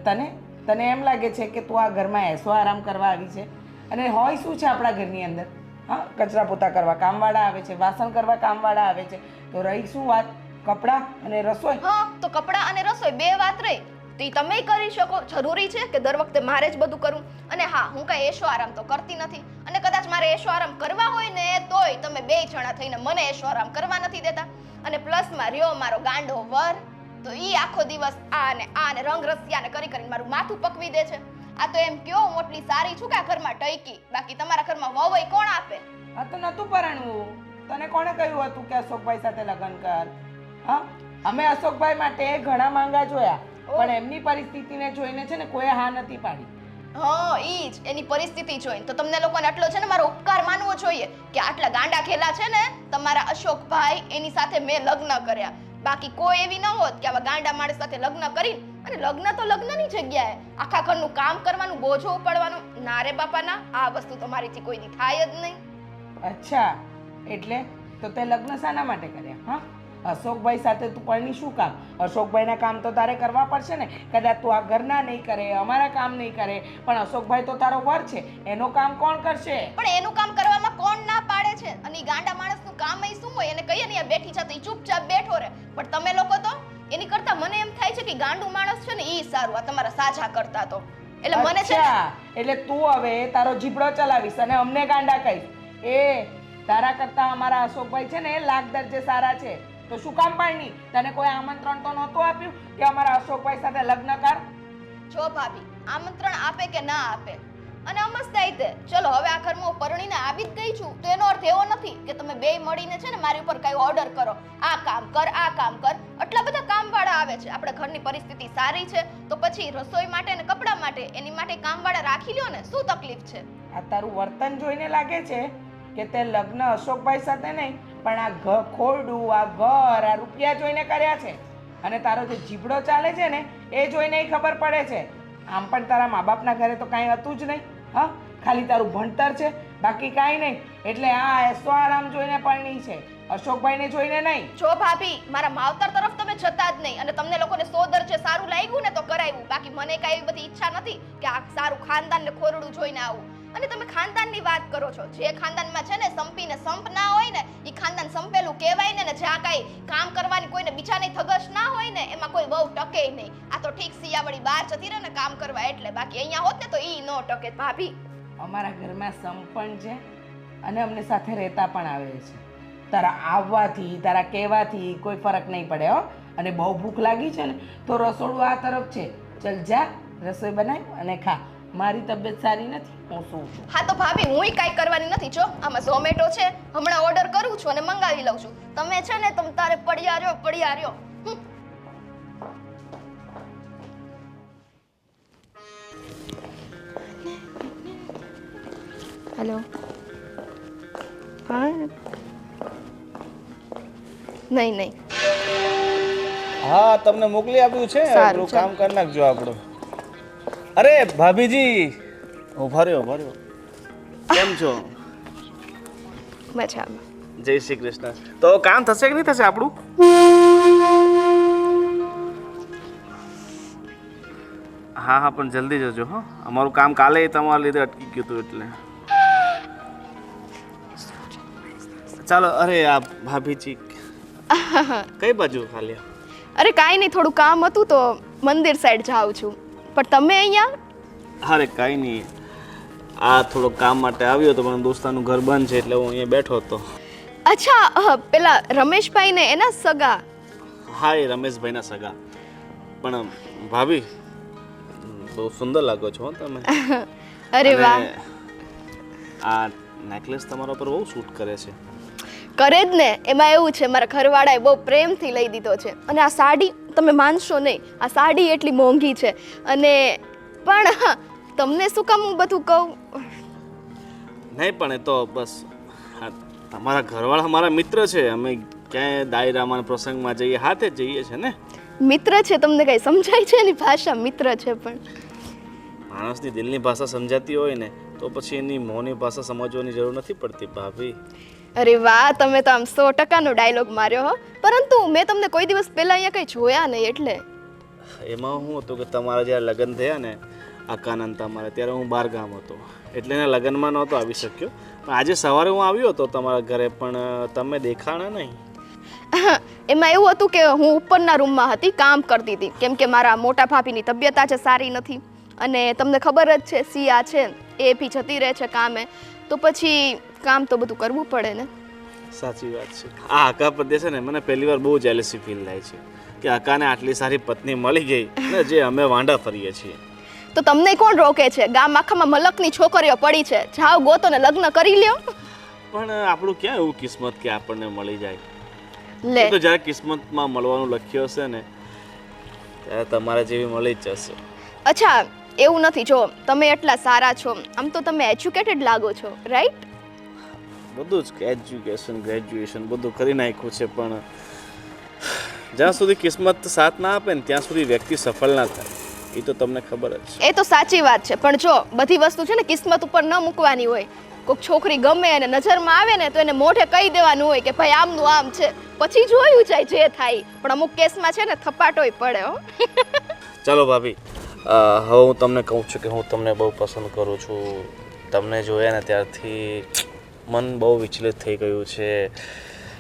તને એમ લાગે છે કે તું આ ઘરમાં એસો આરામ કરવા આવી છે? અને હોય શું છે આપણા ઘરની અંદર? હા, કચરા પોતા કરવા કામવાળા આવે છે, વાસણ કરવા કામવાળા આવે છે. તો રહી શું વાત કપડાં અને રસોઈ? હા, તો કપડાં અને રસોઈ બે વાત રહી. તો ઈ તમે કરી શકો. જરૂરી છે કે દર વખતે મારે જ બધું કરવું? અને હા, હું કાંઈ એશો આરામ તો કરતી નથી. અને કદાચ મારે એશો આરામ કરવા હોય ને તોય તમે બે જણા થઈને મને એશો આરામ કરવા નથી દેતા. અને પ્લસમાં રહ્યો મારો ગાંડો વર, તો ઈ આખો દિવસ આ ને રંગ રસિયા ને કરીને મારું માથું પકવી દે છે. આ તો એમ કયો હું એટલી સારી છું કે આ ઘરમાં ટઈકી. બાકી તમારા ઘરમાં વહુય કોણ આપે? આ તો નતું પરણવું. તને કોણે કહ્યું હતું કે અશોકભાઈ સાથે લગ્ન કર? હા, અમે અશોકભાઈ માટે ઘણા માંગા જોયા, પણ એમની પરિસ્થિતિને જોઈને છે ને કોઈ હા નથી પાડી. હા, ઈ જ એની પરિસ્થિતિ જોઈને તો તમને લોકોને આટલો છે ને મારો ઉપકાર માનવો જોઈએ કે આટલા ગાંડા ખેલા છે ને તમારા અશોકભાઈ, એની સાથે મેં લગ્ન કર્યા. બાકી કોઈ એવી ન હોત કે આવા ગાંડા માણસ સાથે લગ્ન કરી. અને લગ્ન તો લગ્નની જગ્યાએ આખા ઘરનું કામ કરવાનું, બોજો ઉપાડવાનું. ના રે બાપા ના, આ વસ્તુ તો મારીથી કોઈ દી થાય જ નહીં. અચ્છા, એટલે તો તે લગ્ન શાના માટે કર્યા? હા, અશોકભાઈ સાથે તું પરણી શું કામ? અશોકભાઈના કામ તો તારે કરવા પડશે ને. કદાચ તું આ ઘરના નહીં કરે, અમારા કામ નહીં કરે, પણ અશોકભાઈ તો તારો વર છે, એનું કામ કોણ કરશે? પણ એનું કામ કરવામાં કોણ ના પાડે છે? અને ઈ ગાંડા માણસનું કામ ય શું હોય? એને કહીએ ને બેઠી છે તો ઈ ચૂપચાપ બેઠો રહે. પણ તમે લોકો તો એની કરતા મને એમ થાય છે કે ગાંડું માણસ છે ને ઈ સારું, આ તમારા સાજા કરતા તો. એટલે મને છે ને, એટલે તું હવે તારો જીભડો ચલાવીશ અને અમને ગાંડા કહીશ. એ તારા કરતા અમારા અશોકભાઈ છે ને લાખ દરજે સારા છે. તો શું કામ પાડની? તને કોઈ આમંત્રણ તો નહોતું આપ્યું કે અમારા અશોકભાઈ સાથે લગ્ન કર? જો ભાભી, આમંત્રણ આપે કે ના આપે અને અમસ્તા તે ચલો હવે આ ઘરમાં હું પરણીને આવી જ ગઈ છું, તો એનો અર્થ એવો નથી કે તમે બે મળીને છે ને મારી ઉપર કઈ ઓર્ડર કરો, આ કામ કર, આ કામ કર. આટલા બધા કામવાળા આવે છે. આપણે ઘરની પરિસ્થિતિ સારી છે તો પછી રસોઈ માટે ને કપડા માટે એની માટે કામવાળા રાખી લ્યો ને, શું તકલીફ છે? આ તારું વર્તન જોઈને લાગે છે કે તે લગ્ન અશોકભાઈ સાથે નહીં, પણ આ ખોરડું, આ ઘર, આ રૂપિયા જોઈને કર્યા છે. અને તારો જે જીભડો ચાલે છે ને એ જોઈને ખબર પડે છે. આમ પણ તારા મા બાપના ઘરે તો કાંઈ હતું જ નહીં. હા, ખાલી તારું ભણતર છે, બાકી કાંઈ નહીં. એટલે આ એસો આરામ જોઈને પરણી છે, અશોકભાઈને જોઈને નહીં. જો ભાભી, મારા માવતર તરફ તમે જતા જ નહીં. અને તમને લોકોને 100 દરજે સારું લાગ્યું ને તો કરાવ્યું. બાકી મને કાંઈ એવી બધી ઈચ્છા નથી કે આ સારું ખાનદાન ને ખોરડું જોઈને આવું. અને તમે ખાનદાનની વાત કરો છો. જે ખાનદાનમાં છે ને સંપીને સંપ ના હોય ને એ ખાનદાન સંપેલું કહેવાય ને. જ્યાં કાંઈ કામ કરવાની કોઈને બીજાની થગશ ના હોય ને એમાં કોઈ બહુ ટકે નહીં. આ તો ઠીક સિયાવળી બહાર જતી રહે ને કામ કરવા એટલે, બાકી અહીંયા હોત ને તો ઈ ન ટકે. ભાભી, અમારા ઘરમાં સંપ પણ છે અને અમને સાથે રહેતા પણ આવે છે. તારા આવવાથી, તારા કહેવાથી કોઈ ફરક નહીં પડે હો. અને બહુ ભૂખ લાગી છે ને તો રસોડું આ તરફ છે, ચલ જા રસોઈ બનાવી અને ખા. મારી તબિયત સારી નથી, હું સૂવું છું. હા તો ભાભી, હુંય કાંઈ કરવાની નથી. જો આમાં ઝોમેટો છે, હમણાં ઓર્ડર કરું છું અને મંગાવી લઉં છું. તમે છે ને તમ તારે પડ્યા રહ્યો. હેલો. હા, નહીં. હા, તમને મોકલી આપ્યું છે. સારું, આપણું કામ કરી નાખજો આપણું. અરે ભાભીજી, ઉભા રહ્યો. કેમ છો? મજામાં. જય શ્રી કૃષ્ણ. તો કામ થશે કે નહીં થશે આપણું? હા, પણ જલ્દી જજો. હા, અમારું કામ કાલે તમારા લીધે અટકી ગયું હતું એટલે. ચાલો. અરે આ ભાભીજી કઈ બાજુ ખાલી? અરે કાંઈ નહીં, થોડું કામ હતું તો મંદિર સાઈડ જાઉં છું. પણ તમે અહીંયા? અરે કાંઈ નહીં, આ થોડો કામ માટે આવ્યો હતો પણ દોસ્તાનું ઘર બંધ છે એટલે હું અહીંયા બેઠો હતો. અચ્છા, પેલા રમેશભાઈ ને એના સગા? હા, એ રમેશભાઈના સગા. પણ ભાભી બહુ સુંદર લાગો છો હો તમે. અરે વાહ. અને આ નેકલેસ તમારા પર બહુ સૂટ કરે છે. કરે જ ને, એમાં એવું છે મારા ઘરવાળાએ બહુ પ્રેમથી લઈ દીધો છે. અને આ સાડી તમે માનશો નહીં, આ સાડી એટલી મોંઘી છે. અને પણ તમને શું કામ હું બધું કહું? નહીં પણ એ તો બસ તમારા ઘરવાળા મારા મિત્ર છે. અમે ક્યાંય દાયરામાં પ્રસંગમાં જઈએ હાથે જ જઈએ છે ને. મિત્ર છે, તમને કઈ સમજાય છે એની ભાષા? મિત્ર છે પણ માણસની દિલની ભાષા સમજાતી હોય ને તો પછી એની મોંની ભાષા સમજવાની જરૂર નથી પડતી ભાભી. અરે વાહ, તમે તો આમ 100%નો ડાયલોગ માર્યો હો. પરંતુ મેં તમને કોઈ દિવસ પહેલા અહીંયા કંઈ જોયા નહીં એટલે. એમાં શું હતું કે તમારા જ્યારે લગ્ન થયા ને અકાનંદ તમારે, ત્યારે હું બહાર ગામ હતો એટલે એના લગ્નમાં નહોતો આવી શક્યો. પણ આજે સવારે હું આવ્યો હતો તમારા ઘરે પણ તમે દેખાણા નહીં. એમાં એવું હતું કે હું ઉપરના રૂમમાં હતી, કામ કરતી હતી. કેમ કે મારા મોટા ભાભીની તબિયત આજે સારી નથી. અને તમને ખબર જ છે સિયા છે એ બી જતી રહે છે કામે, તો પછી કામ તો બધું કરવું પડે ને. સાચી વાત છે. આ અકા પદ્ય છે ને મને પહેલી વાર બહુ જેલસી ફીલ થાય છે કે અકાને આટલી સારી પત્ની મળી ગઈ ને જે અમે વાંડા ફરીએ છીએ. તો તમને કોણ રોકે છે? ગામ આખામાં મલકની છોકરીઓ પડી છે, જાઓ ગોતો ને લગ્ન કરી લ્યો. પણ આપણું ક્યાં એવું કિસ્મત કે આપણને મળી જાય? લે, તો જ્યારે કિસ્મતમાં મળવાનું લખ્યું હશે ને ત્યારે તમારા જેવી મળી જ જશે. અચ્છા એવું નથી. જો તમે એટલા સારા છો, આમ તો તમે એજ્યુકેટેડ લાગો છો, રાઈટ? બધું જ એજ્યુકેશન ગ્રેજ્યુએશન બધું કરી નાખ્યું છે પણ જ્યાં સુધી કિસ્મત સાથ ના આપે ને ત્યાં સુધી વ્યક્તિ સફળ ના થાય. એ તો તમને ખબર જ છે. એ તો સાચી વાત છે. પણ જો બધી વસ્તુ છે ને કિસ્મત ઉપર ન મૂકવાની હોય. કોઈક છોકરી ગમે અને નજરમાં આવે ને તો એને મોઢે કહી દેવાનું હોય કે ભાઈ આમનું આમ છે, પછી જોયું જાય જે થાય. પણ અમુક કેસમાં છે ને થપાટોય પડે હો. ચાલો ભાભી, હવે હું તમને કહું છું કે હું તમને બહુ પસંદ કરું છું. તમને જોયા ને ત્યારથી મન બહુ વિચલિત થઈ ગયું છે.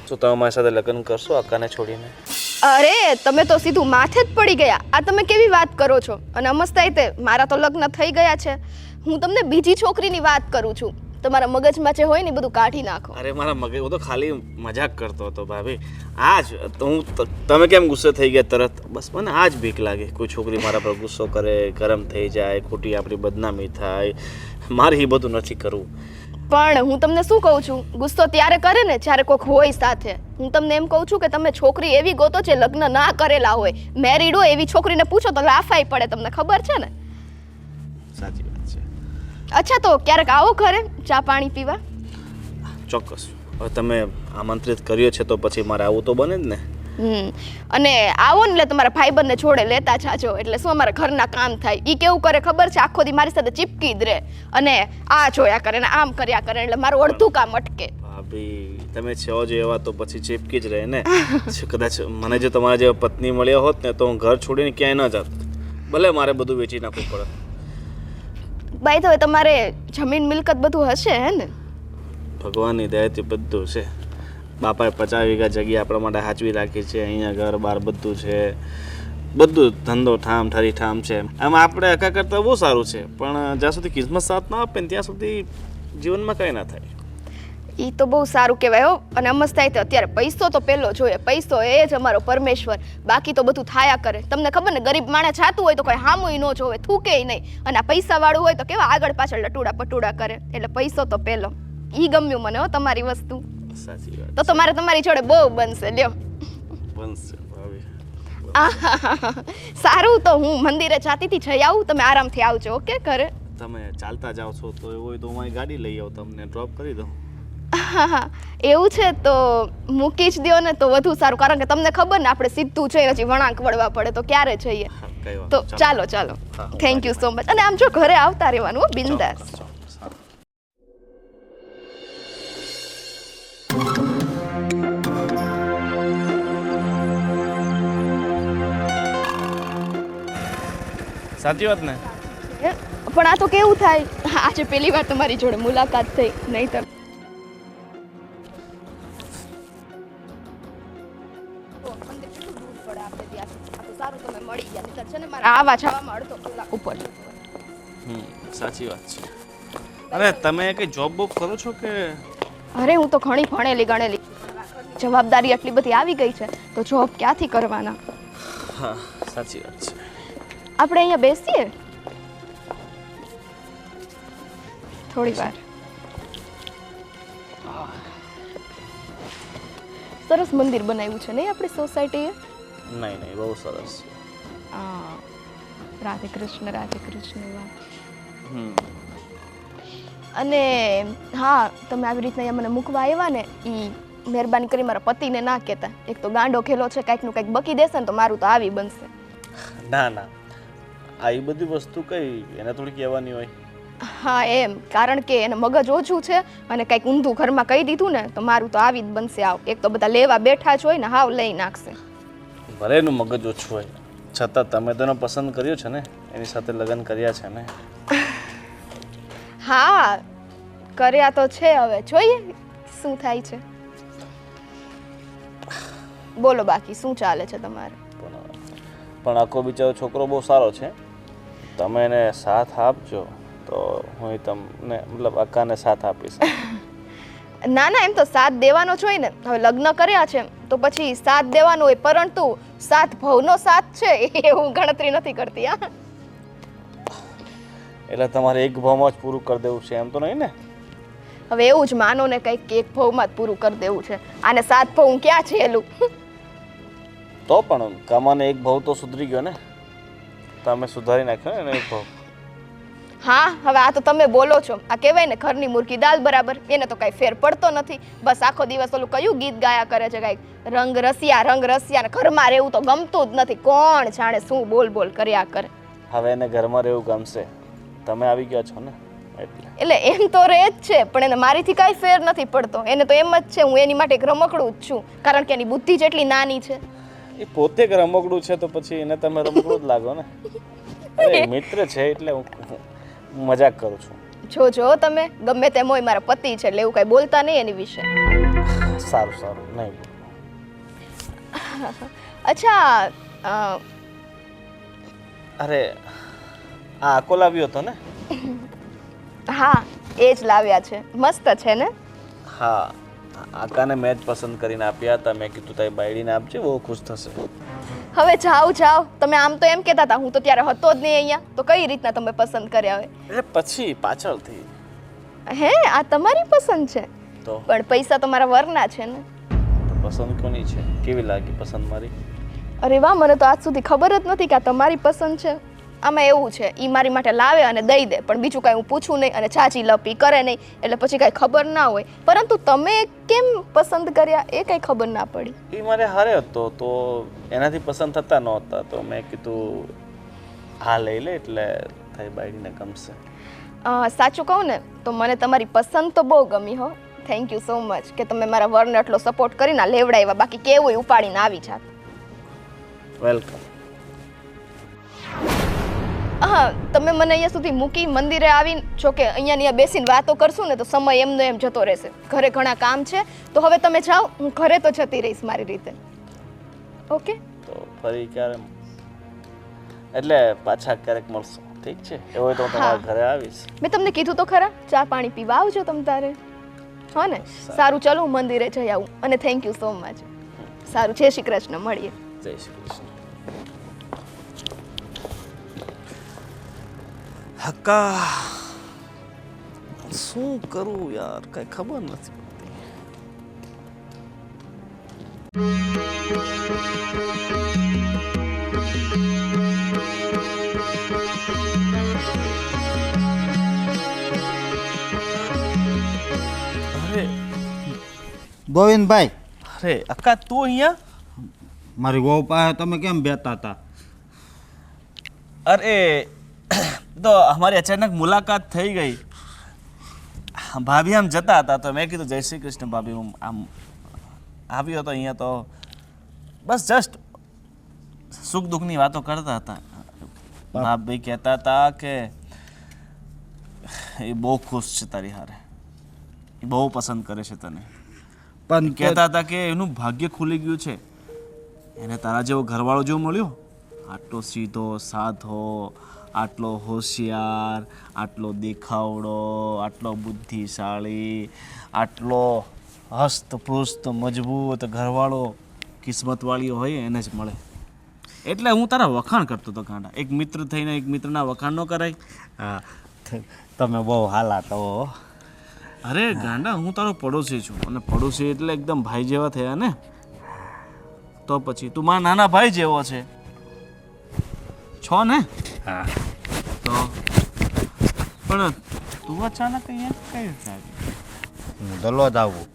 શું તમે મારી સાથે લગ્ન કરશો અકાને છોડીને? અરે તમે તો સીધું માથે જ પડી ગયા. આ તમે કેવી વાત કરો છો? અને અમસ્તાઈ તે મારા તો લગ્ન થઈ ગયા છે. હું તમને બીજી છોકરીની વાત કરું છું. તમારા મગજમાં જે હોય ને બધું કાઢી નાખો. અરે મારા મગજ, હું તો ખાલી મજાક કરતો હતો ભાભી. આજ તો હું તમે કેમ ગુસ્સે થઈ ગયા તરત? બસ મને આજ બીક લાગે કોઈ છોકરી મારા પર ગુસ્સો કરે, ગરમ થઈ જાય, ખોટી આપણી બદનામી થાય. મારે એ બધું નથી કરવું. પણ હું તમને શું કહું છું, ગુસ્સો ત્યારે કરે ને જ્યારે કોઈક હોય સાથે. હું તમને એમ કહું છું કે તમે છોકરી એવી ગોતો જે લગ્ન ના કરેલા હોય. મેરીડ હોય એવી છોકરીને પૂછો તો લાફાઈ પડે, તમને ખબર છે ને? સાચી વાત છે. અચ્છા તો ક્યારેક આવો ઘરે ચા પાણી પીવા. ચોક્કસ. હવે તમે આમંત્રિત કર્યો છે તો પછી મારે આવું તો બને જ ને. અને આવો ને એટલે તમારા ભાઈબંધને જોડે લેતા જાજો, એટલે શું અમારા ઘરના કામ થાય. ઈ કેવું કરે ખબર છે? આખો દી મારી સાથે ચીપકી જ રહે અને આ જોયા કરે ને આમ કર્યા કરે, એટલે મારું અડધું કામ અટકે. ભાભી તમે છો જ એવા તો પછી ચીપકી જ રહે ને. કદાચ મને જો તમારા જેવા પત્ની મળ્યા હોત ને તો હું ઘર છોડીને ક્યાંય ન જાત. ભલે મારે બધું વેચી નાખવું પડે. બાય તો તમારે જમીન મિલકત બધું હશે હે ને? ભગવાનની દયાથી બધું છે. બાપાએ 50 વીઘા જગ્યા આપણા માટે સાચવી રાખી છે. અહીંયા ઘર બાર બધું છે, બધું ધંધો ઠામ ઠરી ઠામ છે. આમાં આપણે અકા કરતાં બહુ સારું છે. પણ જ્યાં સુધી કિસ્મત સાથ ના આપે ને ત્યાં સુધી જીવનમાં કંઈ ના થાય. એ તો બહુ સારું કહેવાય હો. અને અમસ્તાઈ તો અત્યારે પૈસો તો પહેલો જોઈએ. પૈસો એ જ અમારો પરમેશ્વર. બાકી તો બધું થાયા કરે. તમને ખબર ને, ગરીબ માણસ જાતું હોય તો કોઈ હામુય ન જોવે, થૂકે નહીં. અને આ પૈસાવાળું હોય તો કેવા આગળ પાછળ લટુડા પટુડા કરે. એટલે પૈસો તો પહેલો. ઈ ગમ્યું મને હો તમારી વસ્તુ. સાચી વાત. તો તમારે તમારી જોડે બહુ બનશે. લ્યો બનશે ભાભી. સારું, તો હું મંદિરે જાતી હતી, જઈ આવું. તમે આરામથી આવજો. ઓકે ઘરે? તમે ચાલતા જાઓ છો તો એવું હોય તો હું મારી ગાડી લઈ આવું, તમને ડ્રોપ કરી દઉં. એવું છે તો મૂકી જ દો ને તો વધુ સારું. કારણ કે તમને ખબર ને આપણે સીધું જઈને હજી વળાંક વળવા પડે તો ક્યારે જઈએ. કઈ વાત તો ચાલો ચાલો. Thank you so much. અને આમ જો ઘરે આવતા રહેવાનું હો, બિંદાસ. સાચી વાત ને? પણ આ તો કેવું થાય, આજે પહેલી વાર તમારી જોડે મુલાકાત થઈ, નહીં તો પડે આપણે ત્યાં આ તો સારું તમે મળી ગયા નહીંતર છે ને મારે આવા જવામાં અડધો કલાક ઉપર જતો રહે. સાચી વાત છે. અરે તમે કઈ જોબ બોબ કરો છો કે? અરે હું તો ઘણી ભણેલી ગણેલી જવાબદારી એટલી બધી આવી ગઈ છે તો જોબ ક્યાંથી કરવાના. હા સાચી વાત છે. આપણે અહીંયા બેસીએ થોડી વાર. સરસ મંદિર બનાવ્યું છે નહીં આપણી સોસાયટીએ. નહીં બહુ સરસ છે. હા રાધે કૃષ્ણ વાહ. અને હા તમે આવી રીતના અહીંયા મને મૂકવા આવ્યા ને એ મહેરબાની કરી મારા પતિને ના કહેતા. એક તો ગાંડો ખેલો છે કાંઈકનું કાંઈક બકી દેશે ને તો મારું તો આવી બનશે. ના આ એ બધી વસ્તુ કઈ એને થોડી કહેવાની હોય. હા એમ કારણ કે એને મગજ ઓછું છે અને કંઈક ઊંધું ઘરમાં કહી દીધું ને તો મારું તો આવી જ બનશે. આવ એક તો બધા લેવા બેઠા જ હોય ને હાવ લઈ નાખશે. ભલે એનું મગજ ઓછું હોય છતાં તમે તો એને પસંદ કર્યો છે ને એની સાથે લગ્ન કર્યા છે ને. હા કર્યા તો છે હવે જોઈએ શું થાય છે. બોલો બાકી શું ચાલે છે તમારે? પણ આખો બિચારો છોકરો બહુ સારો છે. તમે એને સાથ આપજો તો હું તમને મતલબ અક્કાને સાથ આપીશ. ના એમ તો સાથ દેવાનો જ હોય ને. હવે લગ્ન કર્યા છે તો પછી સાથ દેવાનો હોય પરંતુ સાથ ભવનો સાથ છે એ હું ગણતરી નથી કરતી. હા એટલે તમારે એક ભાવમાં જ પૂરું કરી દેવું છે એમ તો નહીં ને? હવે એવું જ માનો ને કંઈક એક ભાવમાં જ પૂરું કરી દેવું છે. આને સાત ભાવ હું ક્યાં છેલું. તો પણ કામાને એક ભાવ તો સુધરી ગયો ને. તમે સુધારી નાખ્યો ને એક ભાવ. હા હવે આ તો તમે બોલો છો. આ કહેવાય ને ઘરની મુર્ગી દાલ બરાબર. એને તો કાંઈ ફેર પડતો નથી. બસ આખો દિવસ ઓલું કયું ગીત ગાયા કરે છે કાંઈક રંગ રસિયા ને ઘરમાં રહેવું તો ગમતું જ નથી. કોણ જાણે શું બોલ કર્યા કરે. હવે એને ઘરમાં રહેવું ગમશે. તમે આવી ગયા છો ને એટલે એમ તો રહે જ છે પણ એને મારીથી કાંઈ ફેર નથી પડતો. એને તો એમ જ છે હું એની માટે એક રમકડું જ છું કારણ કે એની બુદ્ધિ જેટલી નાની છે. એ પોતે જ રમકડું છે તો પછી એને તમે રમકડું જ લાગો ને. અરે મિત્ર છે એટલે હું મજાક કરું છું. જો તમે ગમે તેમ હોય મારા પતિ છે એટલે એવું કાંઈ બોલતા નહીં એની વિશે. સારું નહીં. અચ્છા અરે આ આકો લાવ્યો હતો ને? હા એ જ લાવ્યા છે. મસ્ત છે ને? હા આકાને મેં જ પસંદ કરીને આપ્યા હતા. મેં કીધું તારી બાયડીને આપજે બહુ ખુશ થશે. હવે જાઓ તમે આમ તો એમ કહેતા હતા હું તો ત્યારે હતો જ નહીં અહીંયા તો કઈ રીતના તમે પસંદ કર્યા હોય? એટલે પછી પાછળથી. હે આ તમારી પસંદ છે? તો પણ પૈસા તો મારા વરના છે ને. પસંદ કોની છે? કેવી લાગી પસંદ મારી? અરે વાહ મને તો આજ સુધી ખબર જ નથી કે આ તમારી પસંદ છે. આમાં એવું છે ઈ મારી માટે લાવે અને દઈ દે પણ બીજું કાંઈ હું પૂછું નહીં અને ચાચી લપી કરે નહીં એટલે પછી કાંઈ ખબર ના હોય. પરંતુ તમે કેમ પસંદ કર્યા એ કાંઈ ખબર ના પડી. એ મારે હારે હતો તો એનાથી પસંદ થતા નહોતા તો મેં કીધું હા લઈ લે એટલે તારી બાયડીને ગમશે. સાચું કહું ને તો મને તમારી પસંદ તો બહુ ગમી હો. થેન્ક યુ સો મચ કે તમે મારા વરને એટલો સપોર્ટ કરીને લેવડાવ્યા. બાકી કેવું ઉપાડીને આવી જાત. વેલકમ. હા તમે મને અહીંયા સુધી મૂકી મંદિરે આવીને જો કે અહીંયા બેસીને વાતો કરશું ને તો સમય એમનો એમ જતો રહેશે. ઘરે ઘણા કામ છે તો હવે તમે જાઓ હું ઘરે તો જતી રહીશ મારી રીતે. ઓકે તો ફરી ક્યારે એટલે પાછા ક્યારેક મળશું ઠીક છે? એવું હોય તો હું તમારા ઘરે આવીશ. મેં તમને કીધું તો ખરા ચા પાણી પીવા આવજો તમ તારે. હા ને સારું ચાલો હું મંદિરે જઈ આવું અને થેન્ક યુ સો મચ. સારું જય શ્રી કૃષ્ણ મળીએ. જય શ્રી કૃષ્ણ. હક્કા શું કરું યાર કઈ ખબર નથી પડતી. અરે ગોવિંદભાઈ અરે અક્કા તું અહીંયા? મારી વહુ પાસે તમે કેમ બેઠા હતા? અરે તો અમારી અચાનક મુલાકાત થઈ ગઈ. ભાભી આમ જતા હતા તો મેં કીધું જય શ્રી કૃષ્ણ ભાભી. હું આમ આવ્યો હતો અહીંયા તો બસ જસ્ટ સુખ દુઃખની વાતો કરતા હતા. ભાભી કહેતા હતા કે એ બહુ ખુશ છે તારી હારે. એ બહુ પસંદ કરે છે તને. પણ કહેતા હતા કે એનું ભાગ્ય ખુલી ગયું છે. એને તારા જેવો ઘરવાળો જો મળ્યો, આટલો સીધો સાધો, આટલો હોશિયાર, આટલો દેખાવડો, આટલો બુદ્ધિશાળી, આટલો હસ્તપુસ્ત મજબૂત ઘરવાળો કિસ્મતવાળીઓ હોય એને જ મળે. એટલે હું તારા વખાણ કરતો હતો ગાંડા. એક મિત્ર થઈને એક મિત્રના વખાણ ન કરાય? હા તમે બહુ હાલા તો. અરે ગાંડા, હું તારો પડોશી છું, અને પડોશી એટલે એકદમ ભાઈ જેવા થયા ને. તો પછી તું મારા નાના ભાઈ જેવો છે, છો ને? હા તો પણ તું અચાનક અહીંયા કઈ રીતે આવી? હું દલો જ આવું.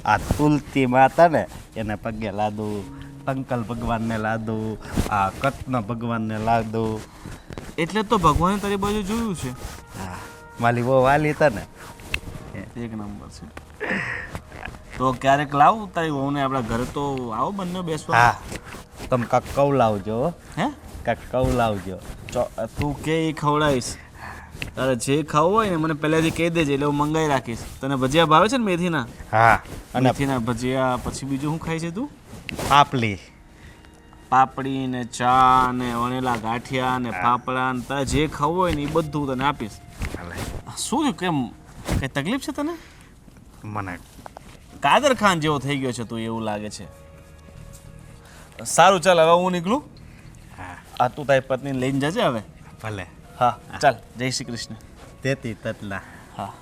આ તુલસી માતા ને એને પગે લાદું, ટંકલ ભગવાનને લાદું, આ કૃષ્ણ ભગવાનને લાદું. એટલે તો ભગવાને તારી બાજુ જોયું છે. હા મારી બહુ વાલી હતા ને. એક નંબર છે. તો ક્યારેક લાવ તારી વહુને આપણા ઘરે, તો આવો બંને બેસવા. હા તમે કાંક કવલાવજો હો. હે? કાંક કવલાવજો. તું કે એ ખવડાવીશ. તારે જે ખાવું હોય ને મને પહેલાથી કહી દેજે, એટલે હું મંગાવી રાખીશ. તને ભજીયા ભાવે છે ને મેથીના? હા અને મેથીના ભજીયા. પછી બીજું શું ખાય છે તું? પાપલી. પાપડી ને ચા ને વણેલા ગાંઠિયા ને ફાફડા ને તારે જે ખાવું હોય ને એ બધું તને આપીશ. શું થયું? કેમ કઈ તકલીફ છે તને? મને કાદર ખાન જેવો થઈ ગયો છે તું, એવું લાગે છે. સારું ચાલ, હવે હું નીકળું. હા આ તું તારી પત્નીને લઈને જજે હવે. ભલે. હા ચાલ, જય શ્રી કૃષ્ણ. તેતી તતલા. હા.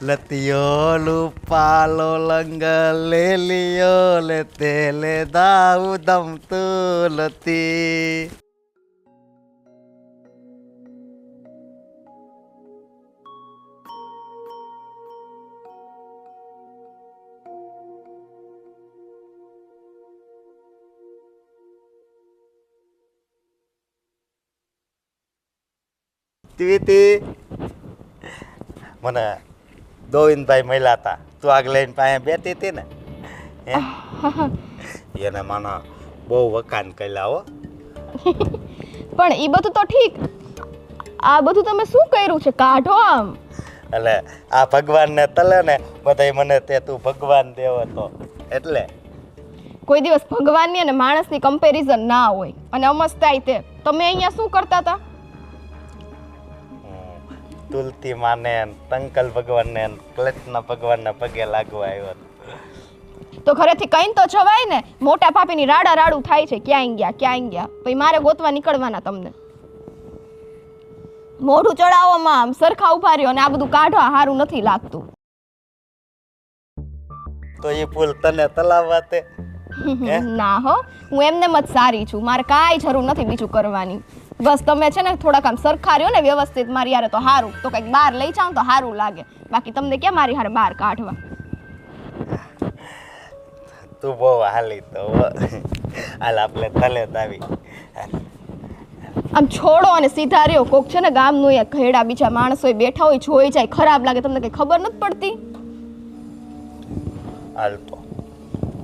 લતિયો લુપાલો લંગ લે લિયો લે તેલે દાઉ દમ તુલતી. તીતી મને ગોવિંદભાઈ મળ્યા હતા. તું આગ લઈને પાસે બેઠી હતી ને, એને મને બહુ વખાણ કર્યા હો. પણ એ બધું તો ઠીક, આ બધું તમે શું કર્યું છે? કાઢો આમ. એટલે આ ભગવાનને તલે ને બધાય મને તે તું ભગવાન દેવો તો એટલે. કોઈ દિવસ ભગવાનની અને માણસની કમ્પેરિઝન ના હોય. અને અમસ્તાય તે તમે અહીંયા શું કરતા હતા? તુલસી માને ટંકલ ભગવાનને કૃષ્ણ ભગવાનના પગે લાગવા આવ્યો હતો. તો ઘરેથી કઈ તો જવાય ને. મોટા પાપીની રાડા રાડું થાય છે, ક્યાંય ગયા ક્યાંય ગયા, પછી મારે ગોતવા નીકળવાના તમને. મોઢું ચડાવવામાં આમ સરખા ઉભા રહ્યો અને આ બધું કાઢવા સારું નથી લાગતું. તો એ ફૂલ તને તલાવવા તે? ના હો, હું એમનેમ જ સારી છું, મારે કાંઈ જરૂર નથી બીજું કરવાની. બસ તમે છે ને થોડાક આમ સરખા રહ્યો ને વ્યવસ્થિત મારી હારે તો સારું. તો કંઈક બહાર લઈ જાઉં તો સારું લાગે. બાકી તમને ક્યાં મારી હારે બહાર કાઢવા? તું બહુ હાલી તો હાલ આપણે તલે દાવી. આમ છોડો અને સીધા રહ્યો. કોક છે ને ગામનું એક ઘેડા બીજા માણસો બેઠા હોય, જોઈ જાય, ખરાબ લાગે. તમને કઈ ખબર નથી પડતી? હાલ તો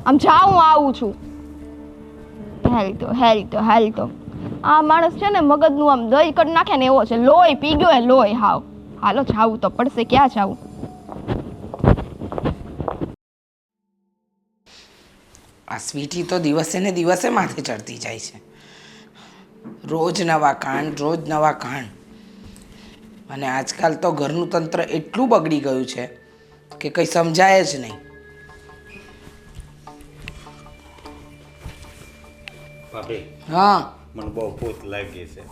આમ જાઉં હું આવું છું. હાલ તો આ માણસ છે ને મગજનું આમ દહીં કરી નાખે ને એવો છે. લોહી પી ગયો લોહી હાવ. હાલો જાવું તો પડશે. ક્યાં જાવું? આ સ્વીટી તો દિવસે ને દિવસે માથે ચડતી જાય છે. રોજ નવા કાંડ, રોજ નવા કાંડ. અને આજકાલ તો ઘરનું તંત્ર એટલું બગડી ગયું છે કે કંઈ સમજાય જ નહીં. ભાભી હા, મને બહુ ભૂખ લાગી છે.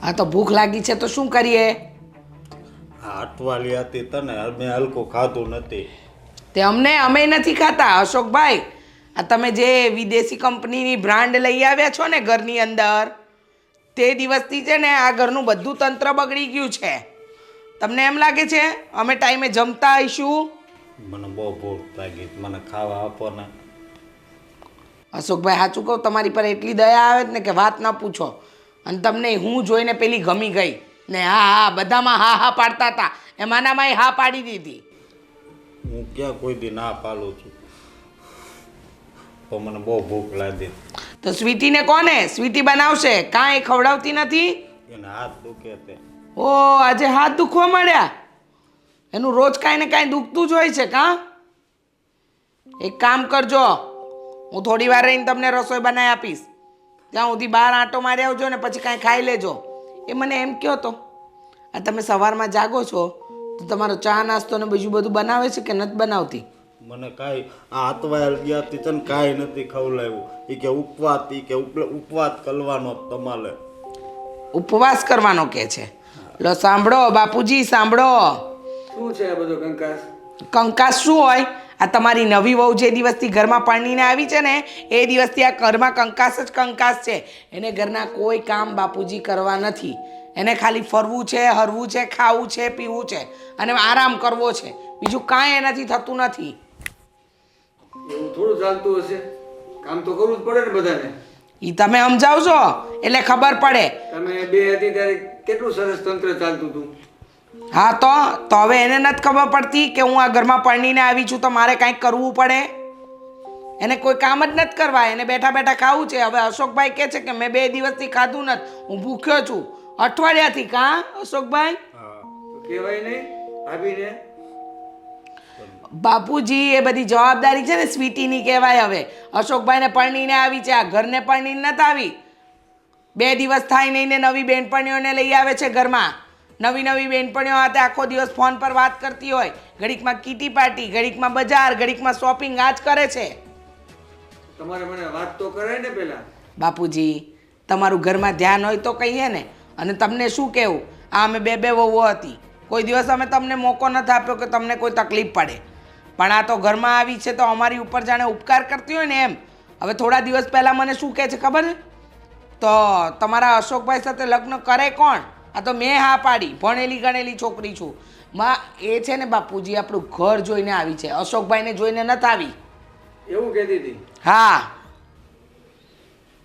આ તો ભૂખ લાગી છે તો શું કરીએ? આ અઠવાલી હતી તને મેં હલકું ખાધું નથી. તે અમે નથી ખાતા અશોકભાઈ. આ તમે જે વિદેશી કંપનીની બ્રાન્ડ લઈ આવ્યા છો ને ઘરની અંદર, તે દિવસથી છે ને આ ઘરનું બધું તંત્ર બગડી ગયું છે. તમને એમ લાગે છે અમે ટાઈમે જમતા આવીશું? મને બહુ ભૂખ લાગી, મને ખાવા આપો ને. અશોકભાઈ સાચું કહું, તમારી પર એટલી દયા આવે ને કે વાત ન પૂછો. અને તમને હું જોઈને પેલી ગમી ગઈ ને. હા બધામાં હા હા પાડતા હતા, એમાંનામાં હા પાડી દીધી. હું ક્યાં કોઈ દી ના પાલું છું, તો મને બહુ ભૂખ લાગી. તો સ્વીટીને કોને? સ્વીટી બનાવશે, કાંઈ ખવડાવતી નથી. એને હાથ દુખે તે. ઓ આજે હાથ દુખવા માંડ્યા. એનું રોજ કાંઈ ને કાંઈ દુખતું જ હોય છે કાં? એક કામ કરજો, હું થોડી વાર રહીને તમને રસોઈ બનાવી આપીશ. ત્યાં સુધી બહાર આંટો મારી આવજો ને પછી કાંઈ ખાઈ લેજો. એ મને એમ કહો તો, આ તમે સવારમાં જાગો છો તો તમારો ચા નાસ્તો ને બીજું બધું બનાવે છે કે નથી બનાવતી? મને કાંઈ આ હાથવાયેલ ગયાથી છે ને કાંઈ નથી ખવડાવ્યું. એ કે ઉપવાસ કરવાનો તમારે. ઉપવાસ કરવાનો કે છે? લો સાંભળો બાપુજી, સાંભળો. શું છે આ બધો કંકાસ? કંકાસ શું હોય? આ તમારી નવી વહુ જે દિવસથી ઘરમાં પરણીને આવી છે ને એ દિવસથી આ ઘરમાં કંકાસ જ કંકાસ છે. એને ઘરના કોઈ કામ બાપુજી કરવા નથી. એને ખાલી ફરવું છે, હરવું છે, ખાવું છે, પીવું છે અને આરામ કરવો છે. બીજું કાંઈ એનાથી થતું નથી. એવું થોડું ચાલતું હશે? કામ તો કરવું જ પડે ને બધાને. એ તમે સમજાવશો એટલે ખબર પડે. તમે બે હતી ત્યારે કેટલું સરસ તંત્ર ચાલતું હતું. હા તો હવે એને નથી ખબર પડતી કે હું આ ઘરમાં પરણીને આવી છું તો મારે કાંઈક કરવું પડે? એને કોઈ કામ જ નથી કરવા, એને બેઠા બેઠા ખાવું છે. હવે અશોકભાઈ કહે છે કે મેં 2 દિવસથી ખાધું નથી, હું ભૂખ્યો છું. અઠવાડિયાથી કાં અશોકભાઈ? કહેવાય નહીં ભાભીને. બાપુજી એ બધી જવાબદારી છે ને સ્વીટીની કહેવાય. હવે અશોકભાઈને પરણીને આવી છે, આ ઘરને પરણીને નથી આવી. 2 દિવસ થાય નહીં ને નવી બેનપણીઓને લઈ આવે છે ઘરમાં. નવી બેનપણીઓ હાથે આખો દિવસ ફોન પર વાત કરતી હોય. ઘડીકમાં કીટી પાર્ટી, ઘડીકમાં બજાર, ઘડીકમાં શોપિંગ, આ જ કરે છે. તમારે મને વાત તો કરાય ને પહેલા. બાપુજી તમારું ઘરમાં ધ્યાન હોય તો કહીએ ને. અને તમને શું કહેવું, આ અમે 2 વહુઓ હતી. કોઈ દિવસ અમે તમને મોકો નથી આપ્યો કે તમને કોઈ તકલીફ પડે. પણ આ તો ઘરમાં આવી છે તો અમારી ઉપર જાણે ઉપકાર કરતી હોય ને એમ. હવે થોડા દિવસ પહેલાં મને શું કહે છે ખબર છે? તો તમારા અશોકભાઈ સાથે લગ્ન કરે કોણ? આ તો મેં હા પાડી. ભણેલી ગણેલી છોકરી છું. માં એ છે ને બાપુજી આપણું ઘર જોઈને આવી છે, અશોકભાઈને જોઈને નથી આવી. એવું કહેતી હતી? હા.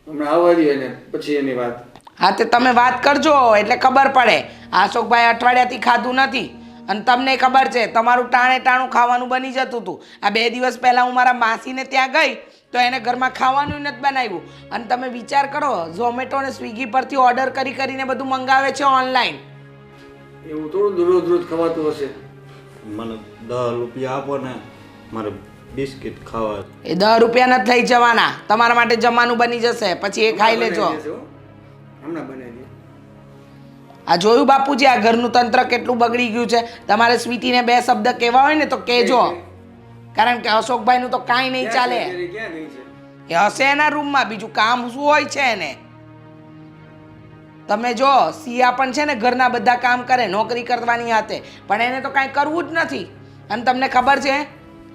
હમણાં આવવા દે ને પછી એની વાત. હા તે તમે વાત કરજો એટલે ખબર પડે. અશોકભાઈ અઠવાડિયાથી ખાધું નથી અને તમને ખબર છે તમારું ટાણે ટાણું ખાવાનું બની જતું હતું. આ 2 દિવસ પહેલાં હું મારા માસીને ત્યાં ગઈ તો એને ઘરમાં ખાવાનું નથી બનાવ્યું. અને તમે વિચાર કરો, ઝોમેટો અને સ્વિગી પરથી ઓર્ડર કરીને બધું મંગાવે છે ઓનલાઈન. એવું થોડું રોજ ખવાતું હશે. મને 10 રૂપિયા આપો ને, મારે બિસ્કિટ ખાવા. એ 10 રૂપિયા નથી લઈ જવાના, તમારા માટે જમવાનું બની જશે, પછી એ ખાઈ લેજો. હમણાં બનાવી દે. આ જોયું બાપુજી આ ઘરનું તંત્ર કેટલું બગડી ગયું છે. તમારે સ્વીટીને 2 શબ્દ કહેવા હોય ને તો કહેજો, કારણ કે અશોકભાઈનું તો કાંઈ નહીં ચાલે. ક્યાં ગઈ છે? એ હશે એના રૂમમાં, બીજું કામ શું હોય છે એને? તમે જો સિયા પણ છે ને ઘરના બધા કામ કરે, નોકરી કરવાની હાથે, પણ એને તો કાંઈ કરવું જ નથી. અને તમને ખબર છે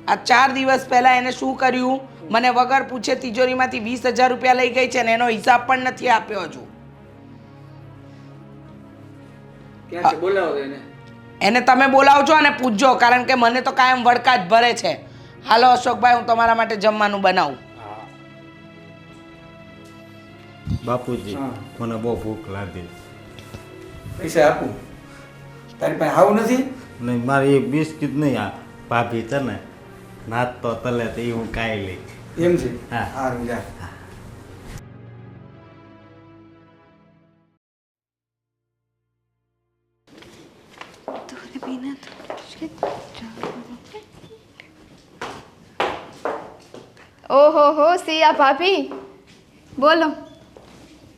આ 4 દિવસ પહેલાં એને શું કર્યું? મને વગર પૂછે તિજોરીમાંથી 20,000 રૂપિયા લઈ ગઈ છે ને એનો હિસાબ પણ નથી આપ્યો હજુ. ક્યાં છે? બોલાવો એને. એને તમે બોલાવજો અને પૂછજો, કારણ કે મને તો કાયમ વડકા જ ભરે છે. હાલો અશોકભાઈ, હું તમારા માટે જમવાનું બનાવું. બાપુજી મને બહુ ભૂખ લાગી. પૈસા આપું? તારી પાસે આવું નથી? નહીં, મારે એ બિસ્કિટ નહીં. આ ભાભી છે ને નાસ્તો તલે તો એ હું કાંઈ લઈ. એમ છે? હા. સારું જા. ઓહો હો સિયા ભાભી, બોલો.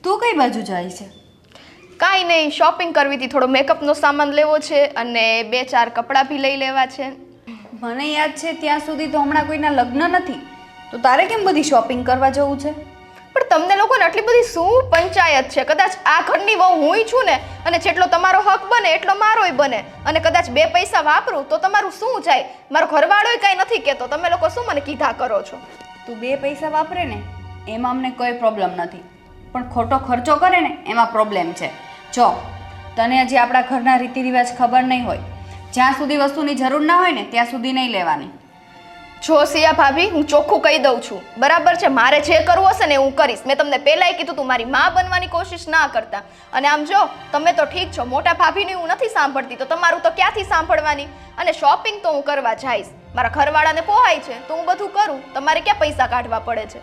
તું કઈ બાજુ જાય છે? કાંઈ નહીં, શોપિંગ કરવી હતી, થોડો મેકઅપનો સામાન લેવો છે અને 2-4 કપડાં બી લઈ લેવા છે. મને યાદ છે ત્યાં સુધી તો હમણાં કોઈના લગ્ન નથી, તો તારે કેમ બધી શોપિંગ કરવા જવું છે? પણ તમને લોકોને આટલી બધી શું પંચાયત છે? કદાચ આ ઘરની વહુ હુંય છું ને, અને જેટલો તમારો હક બને એટલો મારોય બને, અને કદાચ 2 પૈસા વાપરું તો તમારું શું જાય? મારો ઘરવાળોય કાંઈ નથી કહેતો, તમે લોકો શું મને કીધા કરો છો? તું 2 પૈસા વાપરે ને એમાં અમને કોઈ પ્રોબ્લેમ નથી, પણ ખોટો ખર્ચો કરે ને એમાં પ્રોબ્લેમ છે. જો તને હજી આપણા ઘરના રીતિ રિવાજ ખબર નહીં હોય, જ્યાં સુધી વસ્તુની જરૂર ના હોય ને ત્યાં સુધી નહીં લેવાની. જો સિયા ભાભી, હું ચોખ્ખું કહી દઉં છું, બરાબર છે? મારે જે કરવું હશે ને હું કરીશ. મેં તમને પહેલાંય કીધું તું મારી માં બનવાની કોશિશ ના કરતા. અને આમ જો તમે તો ઠીક છો, મોટા ભાભીની હું નથી સાંભળતી, તો તમારું તો ક્યાંથી સાંભળવાની? અને શોપિંગ તો હું કરવા જઈશ, મારા ઘરવાળાને પોહાય છે તો હું બધું કરું. તમારે ક્યાં પૈસા કાઢવા પડે છે?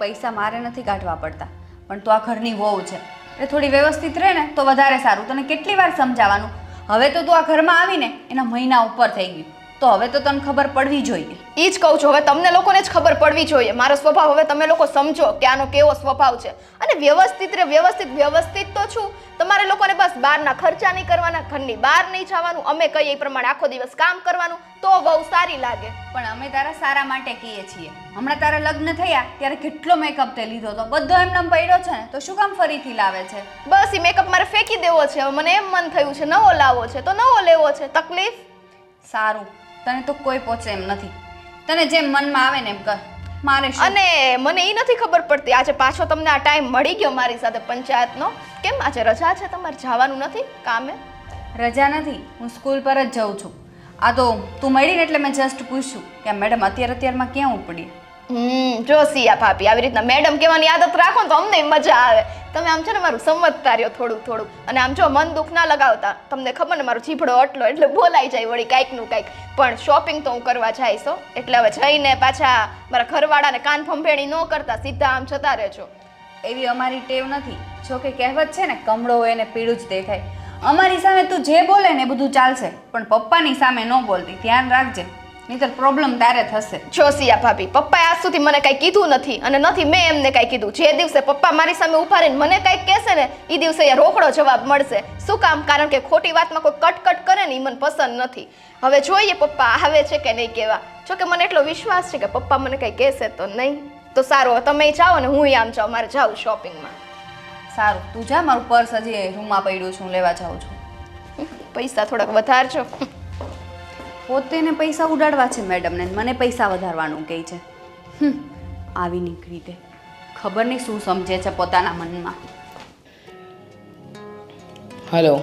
પૈસા મારે નથી કાઢવા પડતા, પણ તું આ ઘરની વહુ છે એટલે થોડી વ્યવસ્થિત રહે ને તો વધારે સારું. તને કેટલી વાર સમજાવવાનું? હવે તો તું આ ઘરમાં આવીને એના મહિના ઉપર થઈ ગયું, તો હવે તો તને ખબર પડવી જોઈએ. એ જ કહું છું, હવે તમને લોકોને જ ખબર પડવી જોઈએ. મારો સ્વભાવ હવે તમે લોકો સમજો કે આનો કેવો સ્વભાવ છે. અને વ્યવસ્થિત તો છું. તમારે લોકોને બસ બહારના ખર્ચા નહીં કરવાના, ઘરની બહાર નહીં જવાનું, અમે કહીએ એ પ્રમાણે આખો દિવસ કામ કરવાનું, તો બહુ સારી લાગે. પણ અમે તારા સારા માટે કહીએ છીએ. હમણાં તારા લગ્ન થયા ત્યારે કેટલો મેકઅપ તે લીધો હતો, બધો એમને પડ્યો છે ને, તો શું કામ ફરીથી લાવે છે? બસ એ મેકઅપ મારે ફેંકી દેવો છે. હવે મને એમ મન થયું છે નવો લાવવો છે તો નવો લેવો છે. તકલીફ? સારું, તને તો કોઈ પહોંચે એમ નથી. તને જેમ મનમાં આવે ને એમ કર. મારે શું? અને મને એ નથી ખબર પડતી, આજે પાછો તમને આ ટાઈમ મળી ગયો મારી સાથે પંચાયતનો. કેમ આજે રજા છે તમારે? જવાનું નથી કામે? રજા નથી, હું સ્કૂલ પર જ જાઉં છું. આ તો તું મળી ને એટલે મેં જસ્ટ પૂછ્યું કે આ મેડમ અત્યારમાં ક્યાં ઉપડી. જો સિયા ભાભી, આવી રીતના મેડમ કહેવાની આદત રાખો ને તો અમને મજા આવે. તમે આમ છે ને મારું સમજતા રહ્યો થોડુંક. અને આમ જો મન દુઃખ ના લગાવતા. તમને ખબર ને મારો જીભડો અટલો એટલે બોલાઈ જાય વળી કાંઈકનું કાંઈક. પણ શોપિંગ તો હું કરવા જઈશ હો. એટલે હવે જઈને પાછા મારા ઘરવાળાને કાન ફંફેણી ન કરતા, સીધા આમ જતા રહેજો. એવી અમારી ટેવ નથી. જો કે કહેવત છે ને, કમળો હોય ને પીળું જ દેખાય. અમારી સામે તું જે બોલે ને એ બધું ચાલશે, પણ પપ્પાની સામે ન બોલતી, ધ્યાન રાખજે, નહીંતર પ્રોબ્લેમ તારે થશે. જો સિયા ભાભી, પપ્પાએ આજ સુધી મને કાંઈ કીધું નથી અને નથી મેં એમને કાંઈ કીધું. જે દિવસે પપ્પા મારી સામે ઉભા રહીને મને કાંઈક કહેશે ને, એ દિવસે એ રોકડો જવાબ મળશે. શું કામ? કારણ કે ખોટી વાતમાં કોઈ કટ કરે ને એ મને પસંદ નથી. હવે જોઈએ પપ્પા આવે છે કે નહીં કહેવા. જો કે મને એટલો વિશ્વાસ છે કે પપ્પા મને કંઈ કહેશે તો નહીં. તો સારું, તમે જાઓ ને હું આમ જાઉં, મારે જાઉં શોપિંગમાં. સારું, તું જા, મારું પર્સ હજી રૂમમાં પડ્યું છે, હું લેવા જાઉં છું. પૈસા થોડાક વધારજો. પોતે ને પૈસા ઉડાડવા છે મેડમને, મને પૈસા વધારવાનું કહે છે. આવી નીકળી તે, ખબર નહીં શું સમજે છે પોતાના મનમાં. હલો.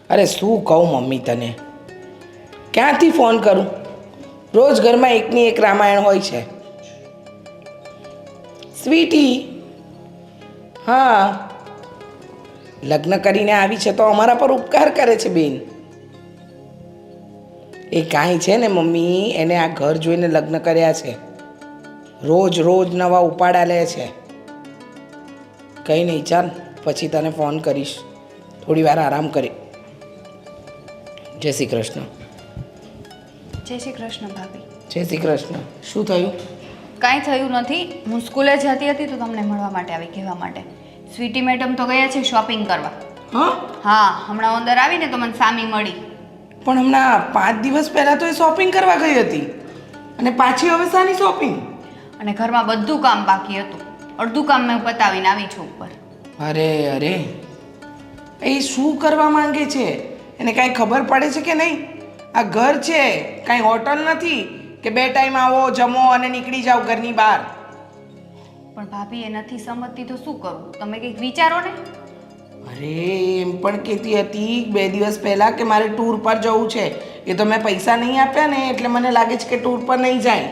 અરે શું કહું મમ્મી તને, ક્યાંથી ફોન કરું? રોજ ઘરમાં એકની એક રામાયણ હોય છે. સ્વીટી, હા, લગ્ન કરીને આવી છે તો અમારા પર ઉપકાર કરે છે બેન. એ કાંઈ છે ને મમ્મી, એને આ ઘર જોઈને લગ્ન કર્યા છે. રોજ નવા ઉપાડા લે છે. કંઈ નહીં, ચાલ પછી તને ફોન કરીશ, થોડી વાર આરામ કરે. જય શ્રી કૃષ્ણ. જય શ્રી કૃષ્ણ ભાભી. જય શ્રી કૃષ્ણ. શું થયું? કાંઈ થયું નથી. હું સ્કૂલે જતી હતી તો તમને મળવા માટે આવી, કહેવા માટે. સ્વીટી મેડમ તો ગયા છે શોપિંગ કરવા. હા, હમણાં અંદર આવીને તો મને સામી મળી. પણ હમણાં 5 દિવસ પહેલાં તો એ શોપિંગ કરવા ગઈ હતી, અને પાછી હવે શાની શોપિંગ? અને ઘરમાં બધું કામ બાકી હતું, અડધું કામ મેં પતાવીને આવી છું ઉપર. અરે, એ શું કરવા માંગે છે? એને કાંઈ ખબર પડે છે કે નહીં? આ ઘર છે, કાંઈ હોટલ નથી કે 2 ટાઈમ આવો, જમો અને નીકળી જાઓ ઘરની બહાર. પણ ભાભી એ નથી સમજતી તો શું કરું? તમે કંઈક વિચારો ને. અરે, એમ પણ કહેતી હતી 2 દિવસ પહેલાં કે મારે ટૂર પર જવું છે. એ તો મેં પૈસા નહીં આપ્યા ને એટલે મને લાગે છે કે ટૂર પર નહીં જાય.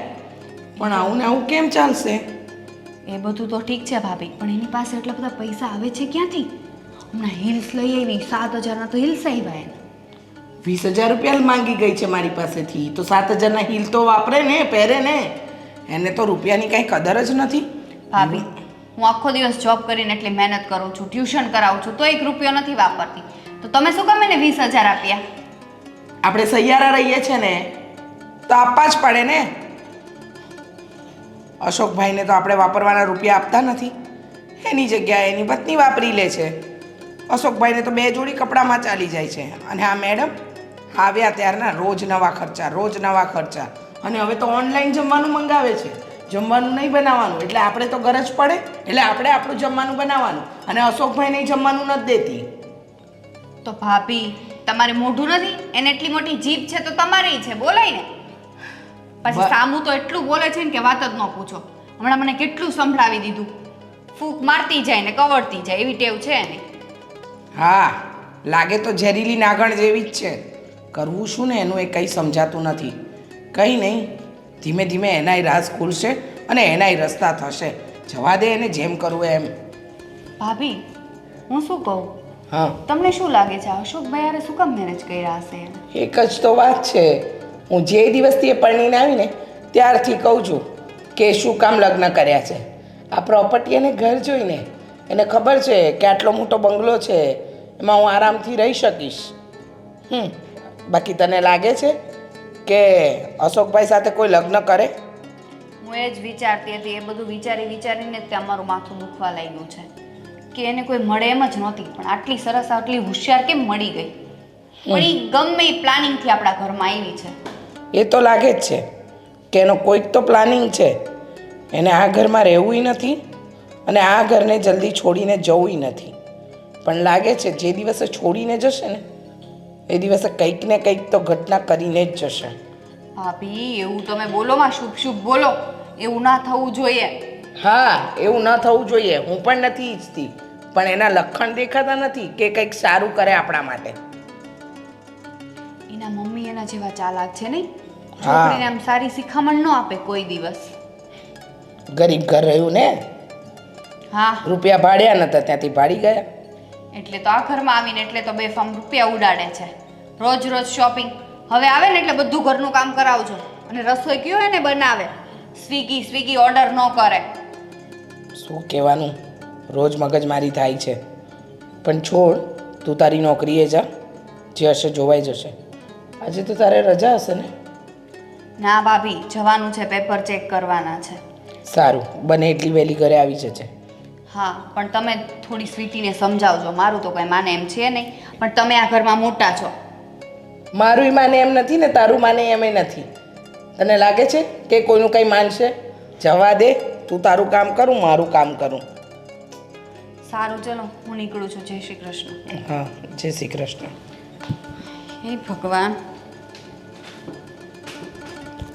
પણ આવું ને આવું કેમ ચાલશે? એ બધું તો ઠીક છે ભાભી, પણ એની પાસે એટલા બધા પૈસા આવે છે ક્યાંથી? હમણાં હિલ્સ લઈ આવી, 7,000ના તો હિલ્સ આવ્યા એને. 20,000 રૂપિયા માંગી ગઈ છે મારી પાસેથી, તો 7,000ના હિલ તો વાપરે ને, પહેરે ને. એને તો રૂપિયાની કાંઈ કદર જ નથી. ભાભી, હું આખો દિવસ જોબ કરીને એટલી મહેનત કરું છું, ટ્યુશન કરાવું છું, તો 1 રૂપિયો નથી વાપરતી. તો તમે શું કામ એને 20,000 આપ્યા? આપણે સૈયારા રહીએ છીએ ને, તો આપવા જ પડે ને. અશોકભાઈને તો આપણે વાપરવાના રૂપિયા આપતા નથી, એની જગ્યાએ એની પત્ની વાપરી લે છે. અશોકભાઈને તો 2 જોડી કપડામાં ચાલી જાય છે. અને આ મેડમ આવ્યા ત્યારના રોજ નવા ખર્ચા. અને હવે તો ઓનલાઈન જમવાનું મંગાવે છે, જમવાનું નહીં બનાવવાનું. એટલે આપણે તો ગરજ પડે એટલે આપણે આપણું જમવાનું બનાવવાનું, અને અશોકભાઈને જમવાનું નથી દેતી. તો ભાભી, તમારે મોઢું નથી? એને એટલી મોટી જીભ છે તો તમારી છે, બોલાય ને. પછી સામું તો એટલું બોલે છે ને કે વાત જ ન પૂછો. હમણાં મને કેટલું સંભળાવી દીધું. ફૂંક મારતી જાય ને કવડતી જાય, એવી ટેવ છે એની. હા, લાગે તો ઝેરીલી નાગણ જેવી જ છે. કરવું શું ને એનું એ કંઈ સમજાતું નથી. કંઈ નહીં, ધીમે ધીમે એનાય રાસ ખુલશે અને એનાય રસ્તા થશે. જવા દે એને, જેમ કરવું એમ. ભાભી, હું શું કહું? હા, તમને શું લાગે છે અશોકભાઈ હારે શું કામ મેરેજ કર્યા હશે? એક જ તો વાત છે. હું જે દિવસથી એ પરણીને આવીને ત્યારથી કહું છું કે શું કામ લગ્ન કર્યા છે. આ પ્રોપર્ટી અને ઘર જોઈને એને ખબર છે કે આટલો મોટો બંગલો છે, એમાં હું આરામથી રહી શકીશ. બાકી તને લાગે છે કે અશોકભાઈ સાથે કોઈ લગ્ન કરે? હું એ જ વિચારતી હતી. એ બધું વિચારીને જ ત્યાં મારું માથું દુખવા લાગ્યું છે કે એને કોઈ મળે એમ જ નહોતી, પણ આટલી સરસ આટલી હોશિયાર કેમ મળી ગઈ? પણ એ ગમે એ પ્લાનિંગથી આપણા ઘરમાં આવી છે. એ તો લાગે જ છે કે એનો કોઈક તો પ્લાનિંગ છે. એને આ ઘરમાં રહેવું નથી અને આ ઘરને જલ્દી છોડીને જવું નથી. પણ લાગે છે જે દિવસે છોડીને જશે ને એ દિવસે કંઈક ને કંઈક તો ઘટના કરીને જ જશે. ભાભી એવું તમે બોલોમાં શુભ શુભ બોલો, એવું ના થવું જોઈએ. હા, એવું ન થવું જોઈએ. હું પણ નથી ઈચ્છતી, પણ એના લક્ષણ દેખાતા નથી કે કંઈક સારું કરે આપણા માટે. એના મમ્મી એના જેવા ચાલાક છે નહીં? હા. છોકરીને આમ સારી શિખામણ ન આપે કોઈ દિવસ. ગરીબ ઘર રહ્યું ને, હા, રૂપિયા ભાડ્યા નતા ત્યાંથી ભાડી ગયા. એટલે તો આ ઘરમાં આવીને એટલે તો બેફામ રૂપિયા ઉડાડે છે. રોજ રોજ શોપિંગ. હવે આવે ને એટલે બધું ઘરનું કામ કરાવજો. અને રસોઈ કયો એને બનાવે. સ્વિગી ઓર્ડર ન કરે. શું કહેવાનું, રોજ મગજમારી થાય છે. પણ છોડ, તું તારી નોકરીએ જા, જે હશે જોવાઈ જશે. આજે તો તારે રજા હશે ને? ના ભાભી, જવાનું છે, પેપર ચેક કરવાના છે. સારું, બને એટલી વહેલી ઘરે આવી જજે. હા, પણ તમે થોડી સ્વીટીને સમજાવજો. મારું તો કંઈ માને એમ છે નહીં, પણ તમે આ ઘરમાં મોટા છો. મારું માને એમ નથી ને તારું માને એમ નથી. તને લાગે છે કે કોઈનું કંઈ માનશે? જવા દે, તું તારું કામ કરું, મારું કામ કરું. સારું, ચલો હું નીકળું છું. જય શ્રી કૃષ્ણ. હા, જય શ્રી કૃષ્ણ. હે ભગવાન.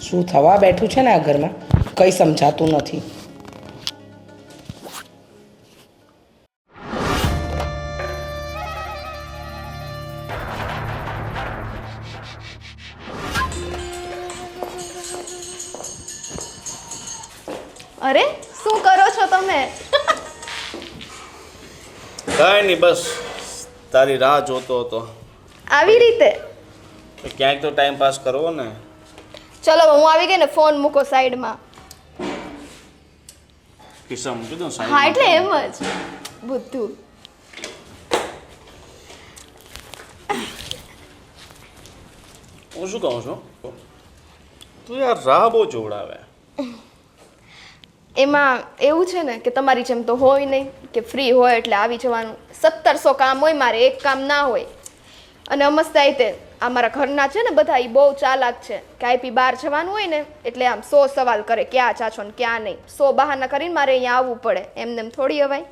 શું થવા બેઠું છે ને આ ઘરમાં કંઈ સમજાતું નથી. અરે શું કરો છો તમે? કાંઈ નહીં, બસ તારી રાહ જોતો હતો. આવી રીતે? તો ક્યાંક તો ટાઈમ પાસ કરવો ને. ચલો હું આવી ગઈ ને, ફોન મૂકો સાઈડમાં. કિસ્સા મૂકી દો હા, એટલે એમ જ બધું. હું શું કહું છું, તું યાર રાહ બહુ જોવડાવે. એમાં એવું છે ને કે તમારી જેમ તો હોય નહીં કે ફ્રી હોય એટલે આવી જવાનું. 1700 કામ હોય, મારે એક કામ ના હોય. અને અમસ્તા તે આ મારા ઘરના છે ને બધા એ બહુ ચાલાક છે. કાંઈ બહાર જવાનું હોય ને એટલે આમ 100 સવાલ કરે, ક્યાં ચાછો ને ક્યાં નહીં. 100 બહાના કરીને મારે અહીંયા આવવું પડે. એમને એમ થોડી હવાય.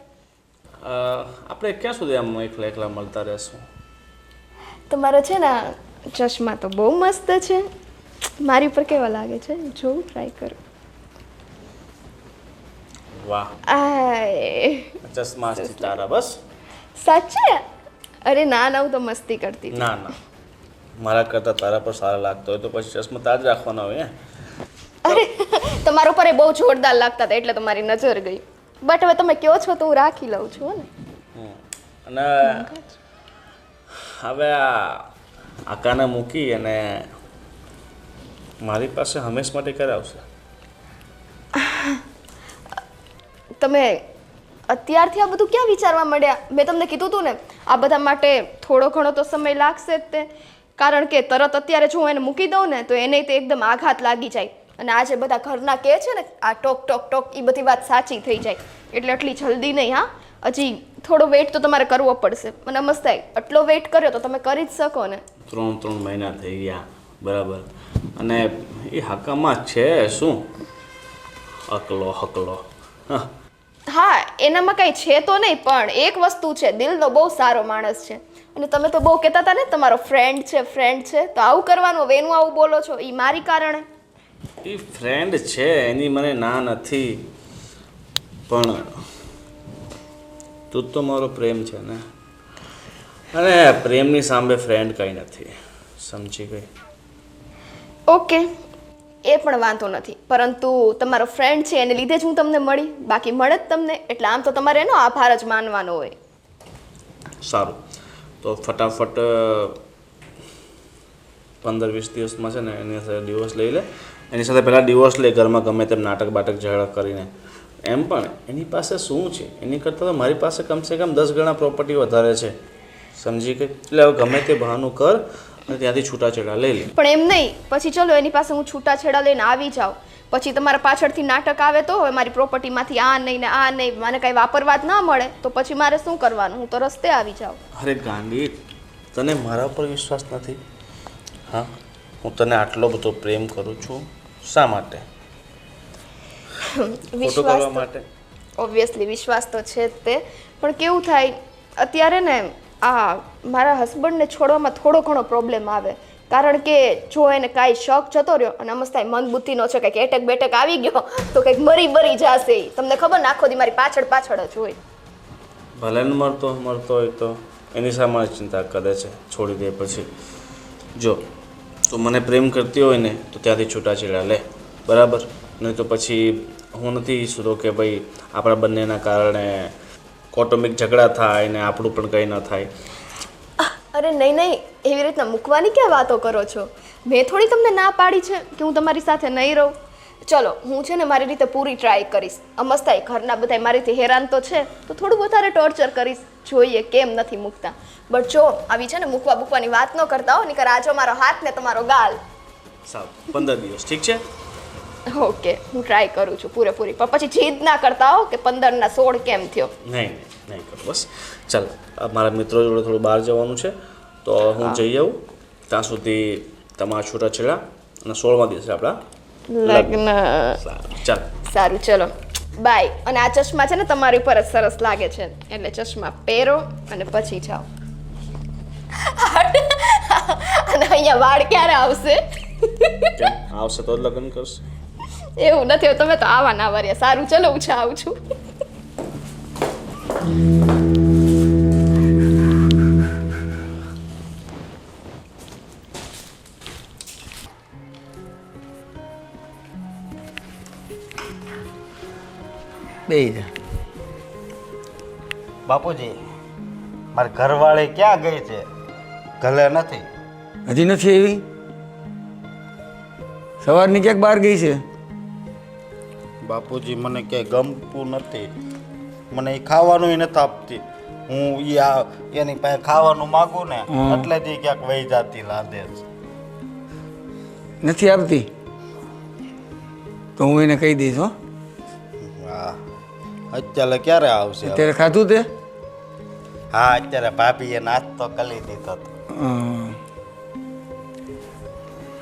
આપણે ક્યાં સુધી આમ એકલા એકલા મળતા રહેશું? તમારો છે ને ચશ્મા તો બહુ મસ્ત છે. મારી ઉપર કેવા લાગે છે જોઉં, ટ્રાય કરું. વાહ, આય ચશ્મા તારા બસ. સાચે? અરે ના ના, હું તો મસ્તી કરતી હતી. ના ના, મારા કરતાં તારા પર સારા લાગતો હોય તો પછી ચશ્મા તાર જ રાખવાના હોય. અરે તમારા ઉપર એ બહુ જોરદાર લાગતા હતા એટલે તમારી નજર ગઈ. બટ હવે તમે કહો છો તો હું રાખી લઉં છું ને. અને હવે આ આકાને મૂકી અને મારી પાસે હંમેશ માટે ક્યારે આવશે? તમે અત્યારથી આ બધું ક્યાં વિચારવા માંડ્યા? મેં તમને કીધું હતું ને, આ બધા માટે થોડો ઘણો તો સમય લાગશે જ તે. કારણ કે તરત અત્યારે જો હું એને મૂકી દઉં ને તો એને તો એકદમ આઘાત લાગી જાય. અને આ જે બધા ઘરના કહે છે ને આ ટોક ટોક ટોક, એ બધી વાત સાચી થઈ જાય. એટલે આટલી જલ્દી નહીં. હા, હજી થોડો વેઇટ તો તમારે કરવો પડશે. મને મસ્ત થાય, આટલો વેઇટ કર્યો તો તમે કરી જ શકો ને. 3 મહિના થઈ ગયા, બરાબર. અને એ હકામાં છે શું? હકલો. હા, એનામાં કંઈ છે તો નહીં, પણ એક વસ્તુ છે, દિલનો બહુ સારો માણસ છે. અને તમે તો બહુ કહેતા હતા ને તમારો ફ્રેન્ડ છે, તો આવું કરવાનું. હવે એનું આવું બોલો છો, એ મારી કારણે. એ ફ્રેન્ડ છે, એની મને ના નથી, પણ તું તો મારો પ્રેમ છે ને. અને પ્રેમની સામે ફ્રેન્ડ કંઈ નથી, સમજી ગઈ? ઓકે, એ પણ વાંધો નથી. પરંતુ તમારો ફ્રેન્ડ છે એને લીધે જ હું તમને મળી, બાકી મળે જ તમને. એટલે આમ તો તમારે એનો આભાર જ માનવાનો હોય. સારું, તો ફટાફટ 15-20 દિવસમાં છે ને એની સાથે ડિવોર્સ લઈ લે. એની સાથે પહેલાં ડિવોર્સ લે, ઘરમાં ગમે તેમ નાટક બાટક ઝઘડા કરીને. એમ પણ એની પાસે શું છે? એની કરતાં તો મારી પાસે કમસે કમ 10 ગણા પ્રોપર્ટી વધારે છે. સમજી ગઈ? એટલે હવે ગમે તે બહાનું કર અને ત્યાંથી છૂટાછેડા લઈ લે. પણ એમ નહીં, પછી ચલો એની પાસે હું છૂટાછેડા લઈને આવી જાઉં, પછી તમારા પાછળથી નાટક આવે તો હવે મારી પ્રોપર્ટીમાંથી આ નહીં ને આ નહીં, મને કાંઈ વાપરવા જ ના મળે તો પછી મારે શું કરવાનું? હું તો રસ્તે આવી જાઉં. અરે ગાંડી, તને મારા પર વિશ્વાસ નથી? હા, હું તને આટલો બધો પ્રેમ કરું છું, શા માટે? ફોટો કરવા માટે? ઓબ્વિયસલી વિશ્વાસ તો છે જ તે, પણ કેવું થાય અત્યારે ને આ મારા હસબન્ડને છોડવામાં થોડો ઘણો પ્રોબ્લેમ આવે, કારણ કે જો એને કાંઈ શક જતો રહ્યો અને અમસ્તાય મન બુદ્ધિનો છે, કંઈક એટેક બેટેક આવી ગયો તો કંઈક મરી જશે ઈ. તમને ખબર ને આખો દી મારી પાછળ જ હોય. ભલે ને મરતો હોય તો એની સામે ચિંતા કરે છે, છોડી દે પછી. જો તું મને પ્રેમ કરતી હોય ને તો ત્યાંથી છૂટાછેડા લે, બરાબર? નહીં તો પછી હું નથી ઈચ્છતો કે ભાઈ આપણા બંનેના કારણે કૌટુંબિક ઝઘડા થાય ને આપણું પણ કંઈ ન થાય. અરે નહીં, એવી રીતના મૂકવાની ક્યાં વાતો કરો છો? મેં થોડી તમને ના પાડી છે કે હું તમારી સાથે નહીં રહું. ચલો, હું છે ને મારી રીતે પૂરી ટ્રાય કરીશ. અમસ્તાય ઘરના બધા મારીથી હેરાન તો છે તો થોડું વધારે ટોર્ચર કરીશ, જોઈએ કેમ નથી મૂકતા. બટ જો આવી છે ને મૂકવાની વાત ન કરતા હો, નહીંતર આજો મારો હાથ ને તમારો ગાલ. સાવ 15 દિવસ ઠીક છે? ઓકે, હું ટ્રાય કરું છું પૂરેપૂરી, પણ પછી જીદ ના કરતા હો કે 15 ના 16 કેમ થયો. નહીં કરું, બસ. ચાલ, મારા મિત્રો જોડે થોડું બહાર જવાનું છે તો હું જઈ આવું. ત્યાં સુધી તમારા છૂટાછેડા અને 16મા દિવસે આપણા લગ્ન. ચાલ, સારું, ચલો બાય. અને આ ચશ્મા છે ને તમારી ઉપર જ સરસ લાગે છે, એટલે ચશ્મા પહેરો અને પછી જાઓ. અને અહીંયા વાળ ક્યારે આવશે? કેમ આવશે તો જ લગ્ન કરશે? એવું નથી, તમે તો આવા ના વર્યા. સારું, ચલો હું આવું છું. બેહી જા. બાપુજી, મારી ઘરવાળી ક્યાં ગઈ છે? ઘરે નથી. હજી નથી એવી? સવારની ક્યાંક બહાર ગઈ છે? બાપુજી, મને ક્યાંય ગમતું નથી, મને એ ખાવાનું નથી આપતી. હું એની પાસે ખાવાનું માગું ને એટલેથી ક્યાંક વહી જાતી લાગે છે. નથી આપતી તો હું એને કહી દઈશ. હો, હા, અત્યારે ક્યારે આવશે? અત્યારે ખાધું તે? હા, અત્યારે ભાભીએ નાસ્તો કરી દીધો હતો.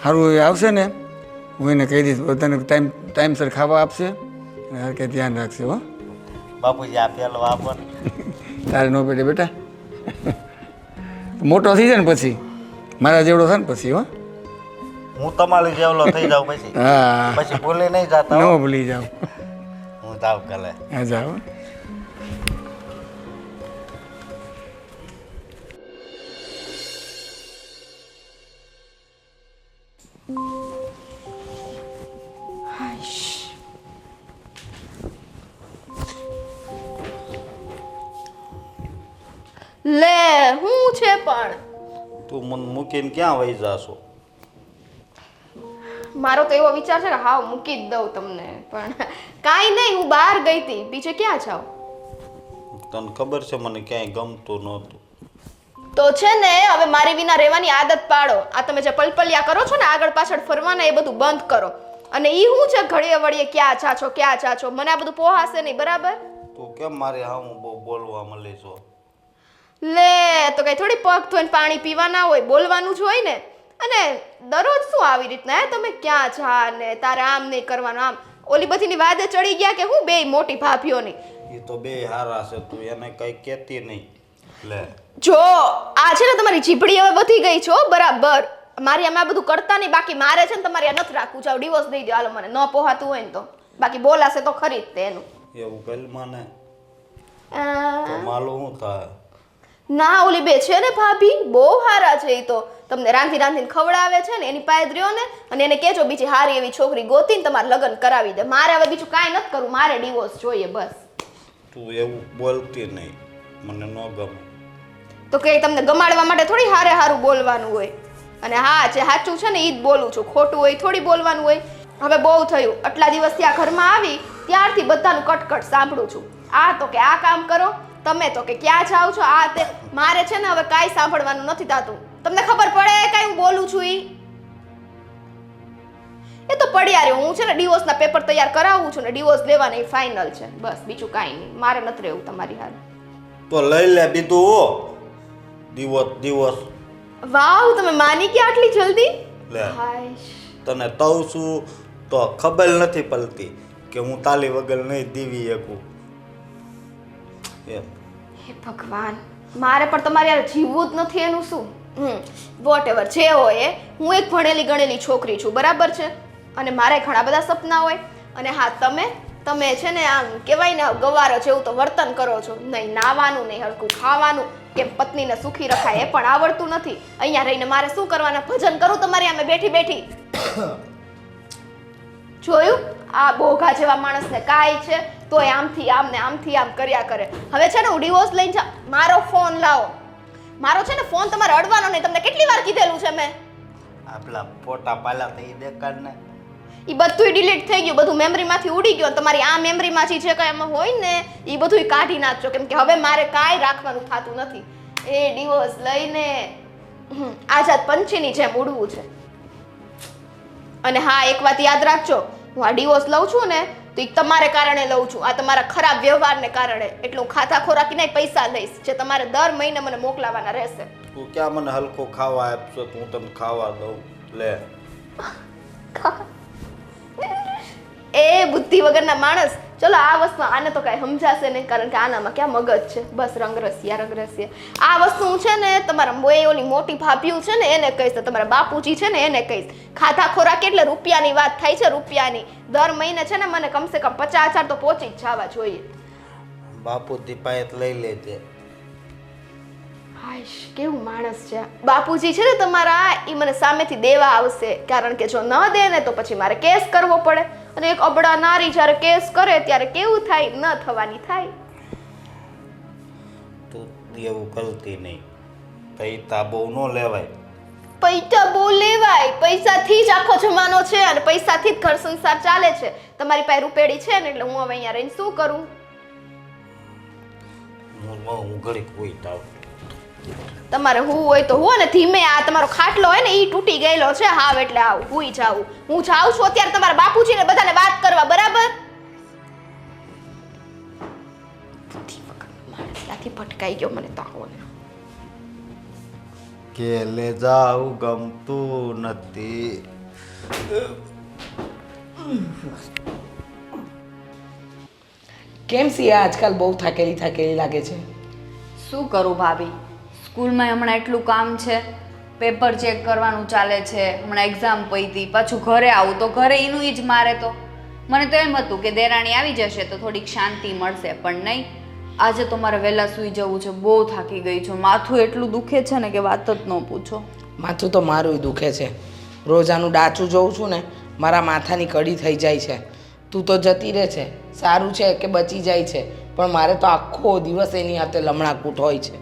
સારું, એ આવશે ને હું એને કહી દઈશ, તને ટાઈમસર ખાવા આપશે અને હર કે ધ્યાન રાખશે. હો બાપુજી, આ પેલો વાપર. તારે ન પેટે બેટા, મોટો થઈ જાય ને પછી મારા જેવડો થાય ને પછી. હો, હું તમારી જેવલો થઈ જાઉં પછી? હા, પછી ભૂલી નહીં જતા? ન ભૂલી જાઉં. હું જાઉં કલે. હા, જાઓ. લે, હું છે પણ તું મને મૂકીને ક્યાં વહી જાશો? મારો તો એવો વિચાર છે કે હાવ મૂકી જ દઉં તમને, પણ કાંઈ નહીં, હું બહાર ગઈ હતી, બીજે ક્યાં જાઉં? તને ખબર છે મને ક્યાંય ગમતું નહોતું. તો છે ને હવે મારી વિના રહેવાની આદત પાડો. આ તમે જે પલપલિયા કરો છો ને આગળ પાછળ ફરવાના, એ બધું બંધ કરો. અને ઈ હું છે ઘડીએ વળીએ ક્યાં જાછો, મને આ બધું પોહાશે નહીં, બરાબર? તું કેમ મારી હા હું બહુ બોલવા મળી છો? લે, તો કઈ થોડી પગ ધોઈને પાણી પીવાના હોય, બોલવાનું જ હોય ને. અને દરરોજ શું આવી રીતના તમે ક્યાં જા ને તારે આમ નહીં કરવાનું, આમ ઓલી બધીની વાદે ચડી ગયા કે હું બે મોટી ભાભીઓની? એ તો બે હારા છે, તું એને કઈ કહેતી નહીં. લે, જો આ છે ને તમારી જીભડી હવે વધી ગઈ છો, બરાબર? મારી આમાં બધું કરતા નહીં, બાકી મારે છે ને તમારી આ નથી રાખવું. જાવ ડિવોર્સ દઈ દો, હાલો, મને ન પોહાતું હોય ને તો. બાકી બોલાશે તો ખરી જ તે એનું. એવું કલમાં ને તો માલું શું થાય? ના, ઓલી બે છે ને ભાભી, બહુ હારા છે. એ તો તમને રાંધીને ખવડાવે છે ને, એની પાસે રહ્યો ને, અને એને કહેજો બીજી હારી એવી છોકરી ગોતીને તમારે લગ્ન કરાવી દે. મારે હવે બીજું કાંઈ નથી કરવું, મારે ડિવોર્સ જોઈએ બસ. તું એવું બોલતી નહીં, મને ન ગમે. તો કે તમને ગમાડવા માટે થોડી હારું બોલવાનું હોય. અને હા, જે સાચું છે ને એ જ બોલું છું, ખોટું હોય થોડી બોલવાનું હોય. હવે બહુ થયું, આટલા દિવસથી આ ઘરમાં આવી ત્યારથી બધાનું કટકટ સાંભળું છું. આ તો કે આ કામ કરો, તમે તો કે ક્યાં જાઓ છો આ તે મારે છે ને હવે કાંઈ સાંભળવાનું નથી થતું તમને ખબર પડે કાંઈ હું બોલું છું એ તો પડ્યા રહ્યો હું છે ને ડિવોર્સના પેપર તૈયાર કરાવું છું ને ડિવોર્સ લેવાના એ ફાઇનલ છે બસ બીજું કાંઈ નહીં મારે નથી રહેવું તમારી હાલ તો લઈ લે બીજું દિવસ વાવ તમે માની ગયા આટલી જલ્દી લે હાય તને કહું છું તો ખબર નથી પડતી કે હું તાલી વગર નહીં દીવી શકું એમ હે ભગવાન મારે પણ તમારે યાર જીવવું જ નથી એનું શું વોટ એવર જે હોય એ હું એક ભણેલી ગણેલી છોકરી છું બરાબર છે અને મારે ઘણા બધા સપના હોય અને હા તમે છે ને આમ કહેવાય ને ગવારો જેવું તો વર્તન કરો છો નહીં નાવાનું નહીં હરખું ખાવાનું કે પત્નીને સુખી રખાય એ પણ આવડતું નથી અહીંયા રહીને મારે શું કરવાના ભજન કરું તમારી આમે બેઠી જોયું આ બોઘા જેવા માણસને કાંઈ છે તોય આમથી આમ ને આમથી આમ કર્યા કરે હવે છે ને હું ડિવોર્સ લઈને જા મારો ફોન લાવો મારો છે ને ફોન તમારે અડવાનો નહીં તમને કેટલી વાર કીધેલું છે મેં આપલા ફોટા પાલા થઈ દેખાડ ને એ બધું ડિલીટ થઈ ગયું બધું મેમરીમાંથી ઉડી ગયું તમારી આ મેમરીમાંથી જે કંઈ એમાં હોય ને એ બધું કાઢી નાખજો કેમ કે હવે મારે કાંઈ રાખવાનું થતું નથી એ ડિવોર્સ લઈને આઝાદ પંછીની જેમ ઉડવું છે અને હા એક વાત યાદ રાખજો હું આ ડિવોર્સ લઉં છું ને તો એ તમારે કારણે લઉં છું આ તમારા ખરાબ વ્યવહારને કારણે એટલે હું ખાતા ખોરાકીને પૈસા લઈશ જે તમારે દર મહિને મને મોકલાવાના રહેશે તું ક્યાં મને હલકો ખાવા આપશો તો હું તને ખાવા દઉં લે એ બુદ્ધિ વગરના માણસ ચલો આ વસ્તુ આને તો કાંઈ સમજાશે નહીં કારણ કે આનામાં ક્યાં મગજ છે બસ રંગરસિયા આ વસ્તુ હું છે ને તમારા ઓલી મોટી ભાભીઓ છે ને એને કહીશ તમારા બાપુજી છે ને એને કહીશ ખાધા ખોરાક એટલે રૂપિયાની વાત થાય છે રૂપિયાની દર મહિને છે ને મને કમસે કમ 50,000 તો પહોંચી જ જવા જોઈએ બાપુ દીપાયત લઈ લેજે હાશ કેવું માણસ છે બાપુજી છે ને તમારા એ મને સામેથી દેવા આવશે કારણ કે જો ન દે ને તો પછી મારે કેસ કરવો પડે અને એક અબડા નારી જ્યારે કેસ કરે ત્યારે કેવું થાય ન થવાની થાય તું એવું કરતી નહીં પૈસા બહુ ન લેવાય પૈસા બહુ લેવાય પૈસાથી જ આખો જમાનો છે અને પૈસાથી જ ઘર સંસાર ચાલે છે તમારી પાસે રૂપેડી છે ને એટલે હું હવે અહીંયા રહીને શું કરું હું ઘડીક હોઈ તાવ તમારે હું હોય તો હું ને ધીમે આ તમારો ખાટલો હોય ને એ તૂટી ગયેલો છે હાવ એટલે આવ હુઈ જાઉં હું જાઉં છું અત્યારે તમારા બાપુજીને બધાને વાત કરવા બરાબર ત્યાંથી ભટકાઈ ગયો મને તો આવો કે લે જાઉં ગમતું નથી કેમ સિયા આજકાલ બહુ થાકેલી લાગે છે શું કરું ભાભી સ્કૂલમાં હમણાં એટલું કામ છે પેપર ચેક કરવાનું ચાલે છે હમણાં એક્ઝામ પડી પાછું ઘરે આવું તો ઘરે એનું જ મારે તો મને તો એમ હતું કે દેરાણી આવી જશે તો થોડીક શાંતિ મળશે પણ નહીં આજે તો મારે વહેલા સૂઈ જવું છે બહુ થાકી ગઈ છું માથું એટલું દુખે છે ને કે વાત જ ન પૂછો માથું તો મારું દુખે છે રોજ આનું ડાચું જોઉં છું ને મારા માથાની કડી થઈ જાય છે તું તો જતી રહે છે સારું છે કે બચી જાય છે પણ મારે તો આખો દિવસ એની હાથે લમણાકૂટ હોય છે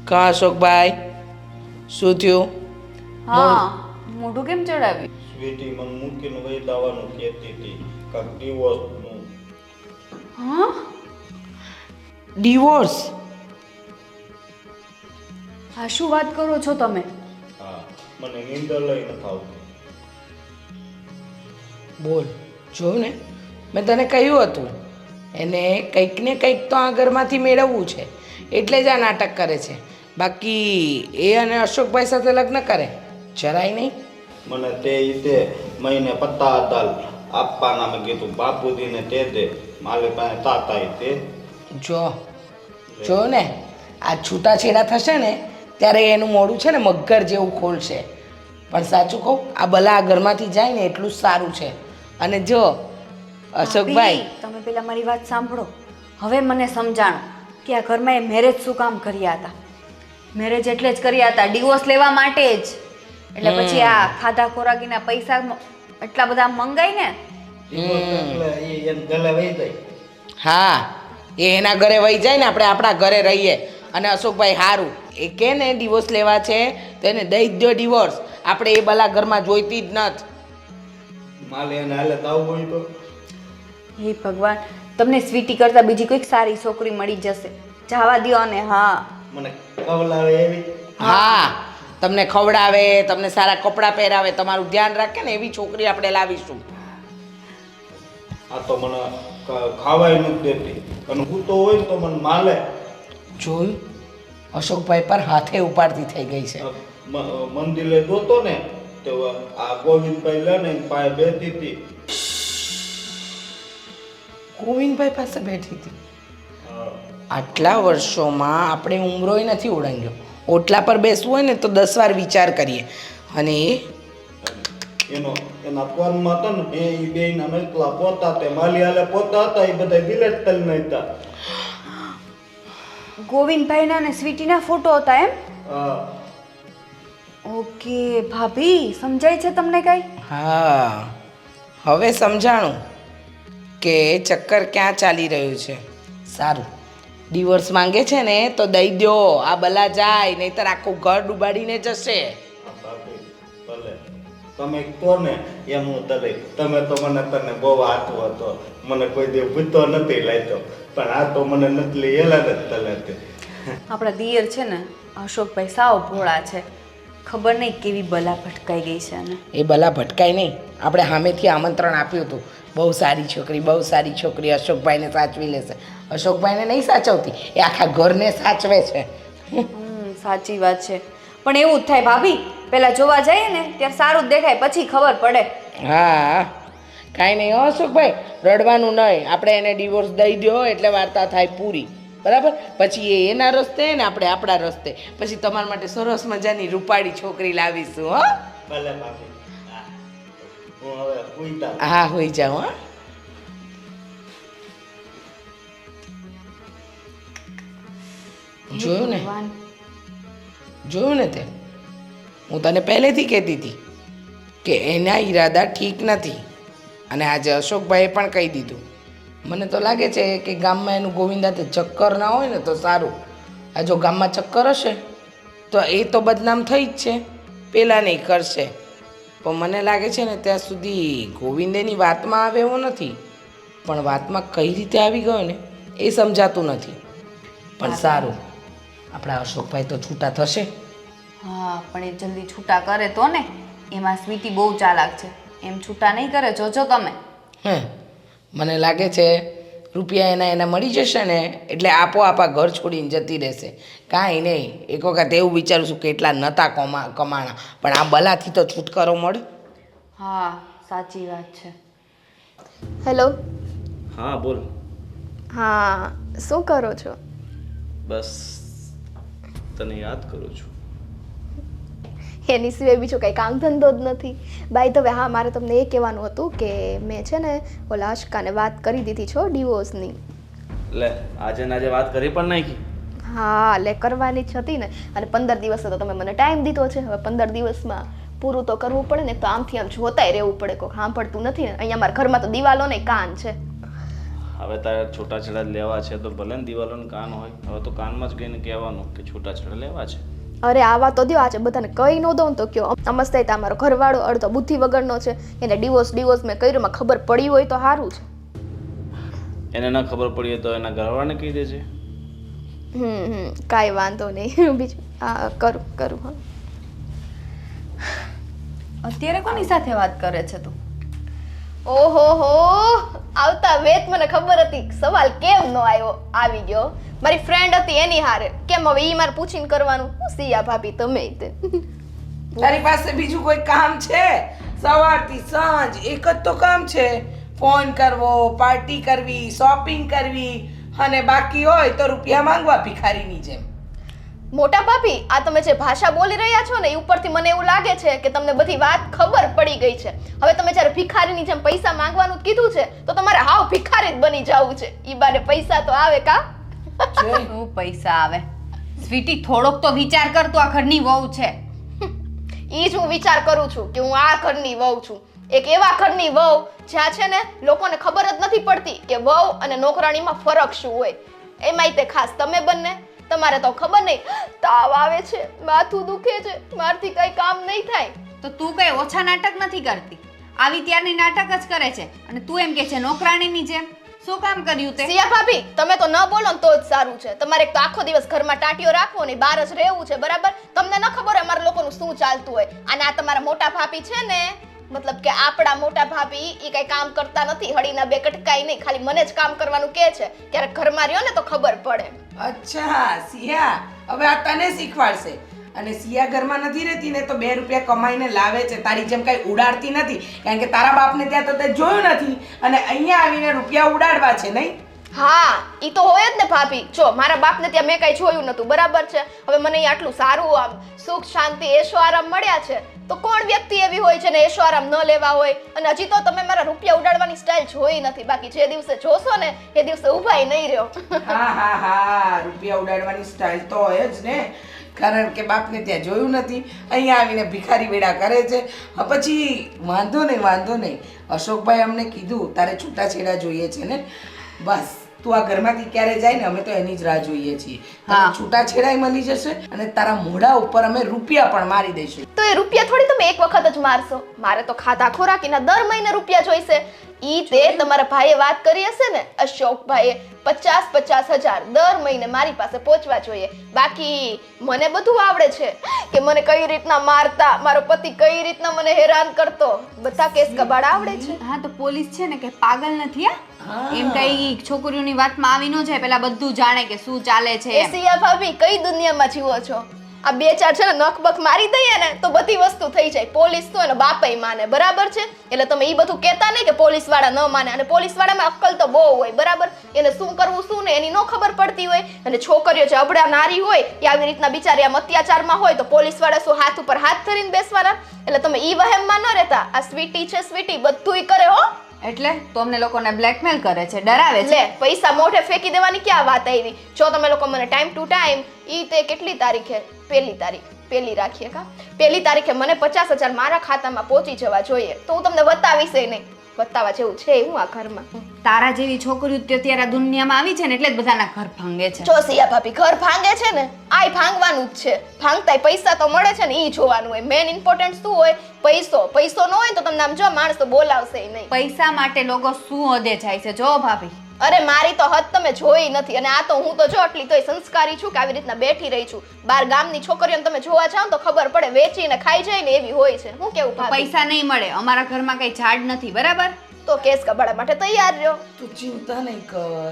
કા અશોકભાઈ શું થયું હા મોઢું કેમ ચડાવ્યું સ્વીટી મને મૂકીને વહી દાવાનું કહેતી હતી કાંક ડિવોર્સનું હા ડિવોર્સ હા શું વાત કરો છો તમે હા મને નીંદર લઈ નથી આવતી બોલ જો ને મેં તને કહ્યું હતું એને કંઈક ને કંઈક તો આ ઘરમાંથી મેળવવું છે એટલે જ આ નાટક કરે છે બાકી એ અને અશોકભાઈ સાથે લગ્ન કરે જરાય નહીં મને તે રીતે મહિને પત્તા હતા આપવાના મેં કીધું બાપુજીને તે દે મારી પાસે તાતા તે જો ને આ છૂટાછેડા થશે ને ત્યારે એનું મોઢું છે ને મગર જેવું ખોલશે પણ સાચું કહું આ ભલા આ ઘરમાંથી જાય ને એટલું જ સારું છે અને જો અશોકભાઈ ભાભી, તમે પેલા મારી વાત સાંભળો હવે મને સમજાણો કે આ ઘરમાં એ મેરેજ શું કામ કર્યા હતા મેરેજ એટલે જ કર્યા હતા ડિવોર્સ લેવા માટે જ એટલે પછી આ ખાધા ખોરાકીના પૈસા એટલા બધા મંગાઈ ને એટલે એ એને ગલે વહી જાય હા એ એના ઘરે વહી જાય ને આપણે આપણા ઘરે રહીએ અને અશોકભાઈ સારું એ કે ને ડિવોર્સ લેવા છે તો એને દઈ જ દો ડિવોર્સ આપણે એ ભલા ઘરમાં જોઈતી જ નથી માલે એને હાલે તાવ હોય તો હે ભગવાન તમને સ્વીટી કરતાં બીજી કોઈક સારી છોકરી મળી જશે. જવા દ્યો ને. હા, મને કવલાવે એવી. હા, તમને ખવડાવે, તમને સારા કપડાં પહેરાવે, તમારું ધ્યાન રાખે ને એવી છોકરી આપણે લાવીશું. આ તો મને ખાવાય નથી દેતી અને હું તો હોય તો મને માલે. જોયું, અશોકભાઈ પર હાથે ઉપાડતી થઈ ગઈ છે. મંદિરે જોતો ને તો આ ગોવિંદભાઈ લે ને પાસે બેઠી હતી. ગોવિંદભાઈ પાસે બેઠી હતી. આટલા વર્ષોમાં આપણે ઉમરોય નથી ઓળંગ્યો. ઓટલા પર બેસવું હોય ને તો 10 વાર વિચાર કરીએ. અને એના ફોનમાં હતા ને એ બેયના નકલા પોતા તે માલિયાલે પોતા હતા એ બધા વિલેજ તલ નતા. ગોવિંદભાઈના ને સ્વીટીના ફોટો હતા એમ? ઓકે ભાભી, સમજાય છે તમને કઈ? હા, હવે સમજાણું કે ચક્કર ક્યાં ચાલી રહ્યું છે. સારું, ડિવોર્સ માંગે છે ને તો દઈ દો. આ બલા જાય, નહીતર આખું ઘર ડૂબાડીને જશે. ભલે તમે કહો ને એમ હું તલે. તમે તો મને તને બહુ હાથો હતો, મને કોઈ દે ભૂતો નથી લાગ્યો, પણ આ તો મને નથી લઈ એલા નથી તલે. આપણા દિયર છે ને અશોકભાઈ સાવ ભોળા છે. ખબર નહીં કેવી બલા ભટકાઈ ગઈ છે. અને એ બલા ભટકાય નહીં. આપણે સામેથી આમંત્રણ આપ્યું હતું, બહુ સારી છોકરી, બહુ સારી છોકરી, અશોકભાઈને સાચવી લેશે. અશોકભાઈને નહીં સાચવતી, એ આખા ઘરને સાચવે છે. સાચી વાત છે, પણ એવું જ થાય ભાભી. પહેલા જોવા જઈએ ને ત્યારે સારું જ દેખાય, પછી ખબર પડે. હા, કાંઈ નહીં હો અશોકભાઈ, રડવાનું નહીં. આપણે એને ડિવોર્સ દઈ દો એટલે વાર્તા થાય પૂરી. બરાબર? પછી એ એના રસ્તે ને આપણે આપણા રસ્તે. પછી તમારા માટે સરસ મજાની રૂપાળી છોકરી લાવીશું. હો, ભલે બાપી. હું હવે પૂઈતા. હા, હોઈ જાઉં. હા, જોયું ને, જોયું ને તે. હું તને પહેલેથી કહેતી હતી કે એના ઈરાદા ઠીક નથી. અને આજે અશોકભાઈએ પણ કહી દીધું. મને તો લાગે છે કે ગામમાં એનું ગોવિંદાતે ચક્કર ના હોય ને તો સારું. આ જો ગામમાં ચક્કર હશે તો એ તો બદનામ થઈ જ છે, પેલા નહીં કરશે. પણ મને લાગે છે ને ત્યાં સુધી ગોવિંદેની વાતમાં આવે એવો નથી, પણ વાતમાં કઈ રીતે આવી ગયો ને એ સમજાતું નથી. પણ સારું, આપણા અશોકભાઈ તો છૂટા થશે. હા, પણ એ જલ્દી છૂટા કરે તો ને. એમાં સ્વીટી બહુ ચાલાક છે, એમ છૂટા નહીં કરે, જોજો તમે. હે, મને લાગે છે રૂપિયા એના મળી જશે ને એટલે આપોઆપ આ ઘર છોડીને જતી રહેશે. કાંઈ નહીં, એક વખત એવું વિચારું છું કે એટલા નહોતા કમાણા, પણ આ બલાથી તો છુટકારો મળે. હા, સાચી વાત છે. હેલો. હા બોલ. હા, શું કરો છો? બસ તને યાદ કરું છું. એની સિવાય બીજો કંઈ કામ ધંધો જ નથી. બાય ધ વે, હા, મારે તમને એ કહેવાનું હતું કે મેં છે ને ઓલા અશકાને વાત કરી દીધી છો ડિવોર્સની. લે, આજે ને આજે વાત કરી પણ નાખી. હા, લે કરવાની જ હતી ને. અને 15 દિવસ તો તમે મને ટાઈમ દીધો છે. હવે 15 દિવસમાં પૂરું તો કરવું પડે ને. તો આમથી આમ જોતાય રહેવું પડે. કોઈ સાંભળતું નથી ને. અહીંયા મારા ઘરમાં તો દિવાલો ને કાન છે. હવે તારે છૂટાછેડા લેવા છે તો ભલે ને દિવાલોનું કાન હોય. હવે તો કાનમાં જ ગઈને કહેવાનું કે છૂટાછેડા લેવા છે. અરે આવા તો દો, આજે બધાને કહી ન દઉં તો કયો અમસ્તા તમારો ઘરવાળો અડધો બુદ્ધિ વગરનો છે. એને ડિવોર્સ મેં કર્યું, માં ખબર પડી હોય તો સારું છે. એને ના ખબર પડી તો એના ઘરવાળાને કહી દેજે. કાંઈ વાંધો નહીં. બીજું હા, કરું. હા, અત્યારે કોની સાથે વાત કરે છે તું? ઓહો હો, આવતા વેત મને ખબર હતી. સવાલ કેમ નો આવી ગયો? મારી ફ્રેન્ડ હતી એની હારે. કેમ હવે ઈ મારે પૂછીને કરવાનું? સિયા ભાભી તમે તારી પાસે બીજું કોઈ કામ છે? સવારથી સાંજ એક જ તો કામ છે. ફોન કરવો, પાર્ટી કરવી, શોપિંગ કરવી, અને બાકી હોય તો રૂપિયા માંગવા ભિખારીની જેમ. મોટા ભાભી, આ તમે જે ભાષા બોલી રહ્યા છો ને એ ઉપરથી મને એવું લાગે છે કે તમને બધી વાત ખબર પડી ગઈ છે. હવે તમે જ્યારે ભિખારીની જેમ પૈસા માંગવાનું કીધું છે તો તમારે હાવ ભિખારી જ બની જવું છે. ઈ બાને પૈસા તો આવે કા? શું પૈસા આવે? સ્વીટી, થોડોક તો વિચાર કર. તું આ ઘરની વહુ છે. ઈ જ હું વિચાર કરું છું કે હું આ ઘરની વહુ છું. એક એવા ઘરની વહુ જ્યાં છે ને લોકોને ખબર જ નથી પડતી કે વહુ અને નોકરાણીમાં ફરક શું હોય. એમાંય તે ખાસ તમે બંને. તમારે તો ખબર નહીં, તાવ આવે છે, માથું દુખે છે, મારથી કઈ કામ નહીં થાય. તો તું કઈ ઓછા નાટક નથી કરતી. આવી ત્યારની નાટક જ કરે છે અને તું એમ કે છે નોકરાણીની જેમ. શું કામ કર્યું તે સિયા ભાભી તમે તો ન બોલો ને તો જ સારું છે. તમારે એક તો આખો દિવસ ઘરમાં ટાંટીઓ રાખવો ને બહાર જ રહેવું છે, બરાબર? તમને ન ખબર હોય અમારા લોકોનું શું ચાલતું હોય. અને આ તમારા મોટા ભાભી છે ને, મતલબ કે આપણા મોટા ભાભી ઈ કઈ કામ કરતા નથી, હળીના બે કટકાઈ નહીં, ખાલી મને જ કામ કરવાનું કહે છે. ક્યારેક ઘરમાં રહ્યો ને તો ખબર પડે. અચ્છા સિયા, હવે આ તને શીખવાડશે. અને સિયા ઘરમાં નથી રહેતી ને તો 2 રૂપિયા કમાઈને લાવે છે, તારી જેમ કઈ ઉડાડતી નથી. કારણ કે તારા બાપને ત્યાં તો તે જોયું નથી અને અહીંયા આવીને રૂપિયા ઉડાડવા છે, નહીં? હા, ઈ તો હોય જ ને ભાભી. જો મારા બાપને ત્યાં મેં કઈ જોયું નતું, બરાબર છે? હવે મને અહીં આટલું સારું આમ સુખ શાંતિ એશો આરામ મળ્યા છે, તો કોણ વ્યક્તિ એવી હોય છે ને એશો આરામ ન લેવા હોય? અને હજી તો તમે મારા રૂપિયા ઉડાડવાની સ્ટાઇલ જોઈ નથી, બાકી જે દિવસે જોશો ને એ દિવસે ઊભાઈ નહીં રહ્યો. હા, રૂપિયા ઉડાડવાની સ્ટાઇલ તો હોય જ ને, કારણ કે બાપને ત્યાં જોયું નથી, અહીંયા આવીને ભિખારી વેડા કરે છે. પછી વાંધો નહીં, અશોકભાઈ અમને કીધું તારે છૂટાછેડા જોઈએ છે ને, બસ તું આ ઘરમાંથી ક્યારે જાય ને અમે તો એની જ રાહ જોઈએ છીએ. છૂટાછેડાય મળી જશે અને તારા મોઢા ઉપર અમે રૂપિયા પણ મારી દઈશું. તો એ રૂપિયા થોડી તમે એક વખત જ મારશો, મારે તો ખાધા ખોરાકીના દર મહિને રૂપિયા જોઈશે. ઈ તે તમારા ભાઈએ વાત કરી હશે ને, અશોકભાઈએ 50,000 દર મહિને મારી પાસે પહોંચવા જોઈએ. બાકી મને બધું આવડે છે કે મને કઈ રીતના મારતા, મારો પતિ કઈ રીતના મને હેરાન કરતો, બધા કેસ કબાડ આવડે છે. હા તો પોલીસ છે ને કે પાગલ નથી એમ કઈ છોકરીઓની વાતમાં આવી ન જાય, પેલા બધું જાણે કે શું ચાલે છે. એ સિયા ભાભી કઈ દુનિયામાં જીવો છો? આ 2-4 છે ને નખબખ મારી દઈએ ને તો બધી વસ્તુ થઈ જાય. પોલીસ તો એનો બાપય માને, બરાબર છે? એટલે તમે ઈ બધું કહેતા નહીં કે પોલીસ વાળા ન માને. અને પોલીસ વાળામાં અક્કલ તો બહુ હોય, બરાબર? એને શું કરવું શું ને એની ન ખબર પડતી હોય. અને છોકરીઓ જે અબળા નારી હોય એ આવી રીતના બિચારી આમ અત્યાચારમાં હોય તો પોલીસ વાળા શું હાથ ઉપર હાથ ધરીને બેસવાના? એટલે તમે ઈ વહેમમાં ન રહેતા. આ સ્વીટી છે, સ્વીટી બધુંય કરે હો. એટલે તો અમને લોકોને બ્લેકમેલ કરે છે, ડરાવે છે. લે પૈસા મોઢે ફેંકી દેવાની ક્યાં વાત આવી? જો તમે લોકો મને ટાઈમ ટુ ટાઈમ ઈ તે કેટલી તારીખે, પહેલી રાખીએ કા, 1 તારીખે મને 50,000 મારા ખાતામાં પહોંચી જવા જોઈએ, તો હું તમને બતાવીશ નહીં. બતાવવા જેવું છે હું આ ઘરમાં? તારા જેવી છોકરીઓ અત્યારે આ દુનિયામાં આવી છે ને એટલે જ બધાના ઘર ભાંગે છે. જો સિયા ભાભી ઘર ભાંગે છે ને, આય ભાંગવાનું જ છે. ભાંગતાય પૈસા તો મળે છે ને, ઈ જોવાનું હોય. મેન ઇમ્પોર્ટન્ટ શું હોય? પૈસો ન હોય તો તમને આમ જો માણસ તો બોલાવશે નહીં. પૈસા માટે લોકો શું હદે જાય છે જો ભાભી. અરે મારી તો હદ તમે જોઈ નથી. અને આ તો હું તો જો આટલી તોય સંસ્કારી છું કે આવી રીતના બેઠી રહી છું. બાર ગામની છોકરીઓને તમે જોવા જાવ તો ખબર પડે, વેચીને ખાઈ જાય ને એવી હોય છે. હું કેવું ભાભી? પૈસા નહીં મળે, અમારા ઘરમાં કઈ ઝાડ નથી, બરાબર? તો કેસ કબાડા માટે તૈયાર રહ્યો. તું ચિંતા નહીં કર,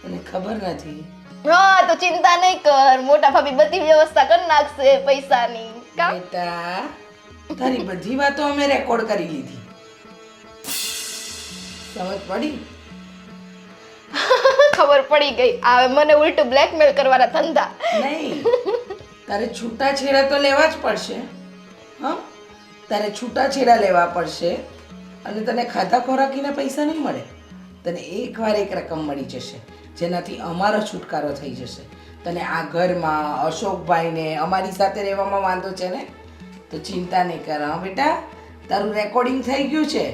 તને ખબર નથી. હા તો ચિંતા નહીં કર, મોટા ભાભી બધી વ્યવસ્થા કરી નાખશે પૈસાની. કા બેટા, તારી બધી વાતો અમે રેકોર્ડ કરી લીધી, સમજ પડી? ખબર પડી ગઈ. હવે મને ઉલટું બ્લેકમેલ કરવાના ધંધા. નહીં, તારે છૂટાછેડા તો લેવા જ પડશે. હા, તારે છૂટાછેડા લેવા પડશે અને તને ખાધા ખોરાકીના પૈસા નહીં મળે. તને એકવાર એક રકમ મળી જશે જેનાથી અમારો છુટકારો થઈ જશે. તને આ ઘરમાં અશોકભાઈને અમારી સાથે રહેવામાં વાંધો છે ને, તો ચિંતા નહીં કર. હા બેટા, તારું રેકોર્ડિંગ થઈ ગયું છે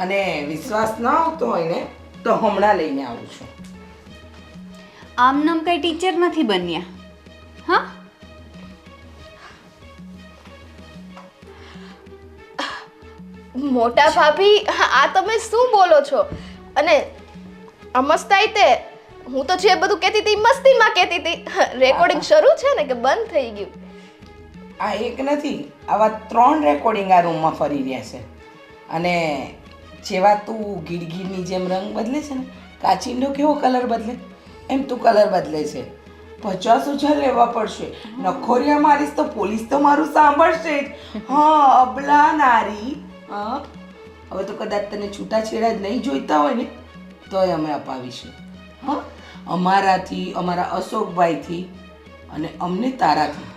અને વિશ્વાસ ન આવતો હોય ને તો હમણાં લઈને આવું છું. આમ નામ કઈ ટીચર નથી બન્યા. હા મોટા ભાભી આ તમે શું બોલો છો? અને આ મસ્તાઈ તે હું તો જે બધું કહેતી હતી મસ્તીમાં કહેતી હતી. રેકોર્ડિંગ શરૂ છે ને કે બંધ થઈ ગયું? આ એક નથી, આવા 3 રેકોર્ડિંગ આ રૂમમાં ફરી રહ્યા છે. અને જેવા તું ગીડગીડની જેમ રંગ બદલે છે ને, કાચિંડો કેવો કલર બદલે એમ તું કલર બદલે છે. 50,000 લેવા પડશે. નખોરિયા મારીશ તો પોલીસ તો મારું સાંભળશે જ. હા અબલા નારી. હા, હવે તો કદાચ તને છૂટાછેડા જ નહીં જોઈતા હોય ને તોય અમે અપાવીશું. હા, અમારાથી, અમારા અશોકભાઈથી અને અમને તારાથી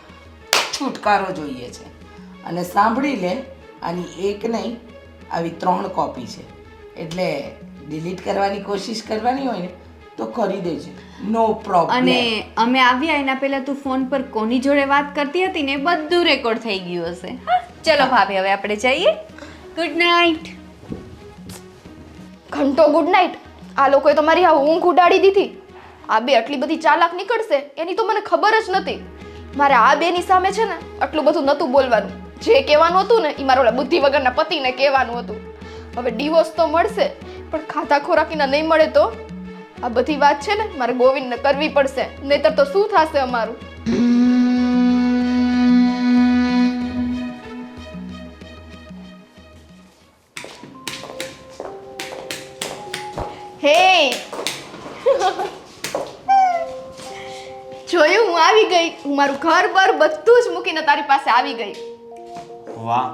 છુટકારો જોઈએ છે. અને સાંભળી લે, આની એક નહીં આવી 3 કોપી છે, એટલે ડિલીટ કરવાની કોશિશ કરવાની હોય ને તો કરી દેજે, નો પ્રોબ્લેમ. અને અમે આવ્યા એના પહેલા તું ફોન પર કોની જોડે વાત કરતી હતી ને બધું રેકોર્ડ થઈ ગયું હશે. હા, ચલો ભાભી હવે આપણે જઈએ. Good night. ઘંટો ગુડ નાઇટ. આ લોકોએ તો મારી આ ઊંઘ ઉડાડી દીધી. આ બે આટલી બધી ચાલાક નીકળશે એની તો મને ખબર જ નથી. મારે આ બેની સામે છે ને આટલું બધું નહોતું બોલવાનું. જે કહેવાનું હતું ને એ મારા ઓલા બુદ્ધિ વગરના પતિને કહેવાનું હતું. હવે ડિવોર્સ તો મળશે પણ ખાધા ખોરાકીના નહીં મળે તો આ બધી વાત છે ને મારે ગોવિંદને કરવી પડશે, નહીતર તો શું થશે અમારું. હે જોયું, હું આવી ગઈ. હું મારું ઘર બર બધું જ મૂકીને તારી પાસે આવી ગઈ. વાહ,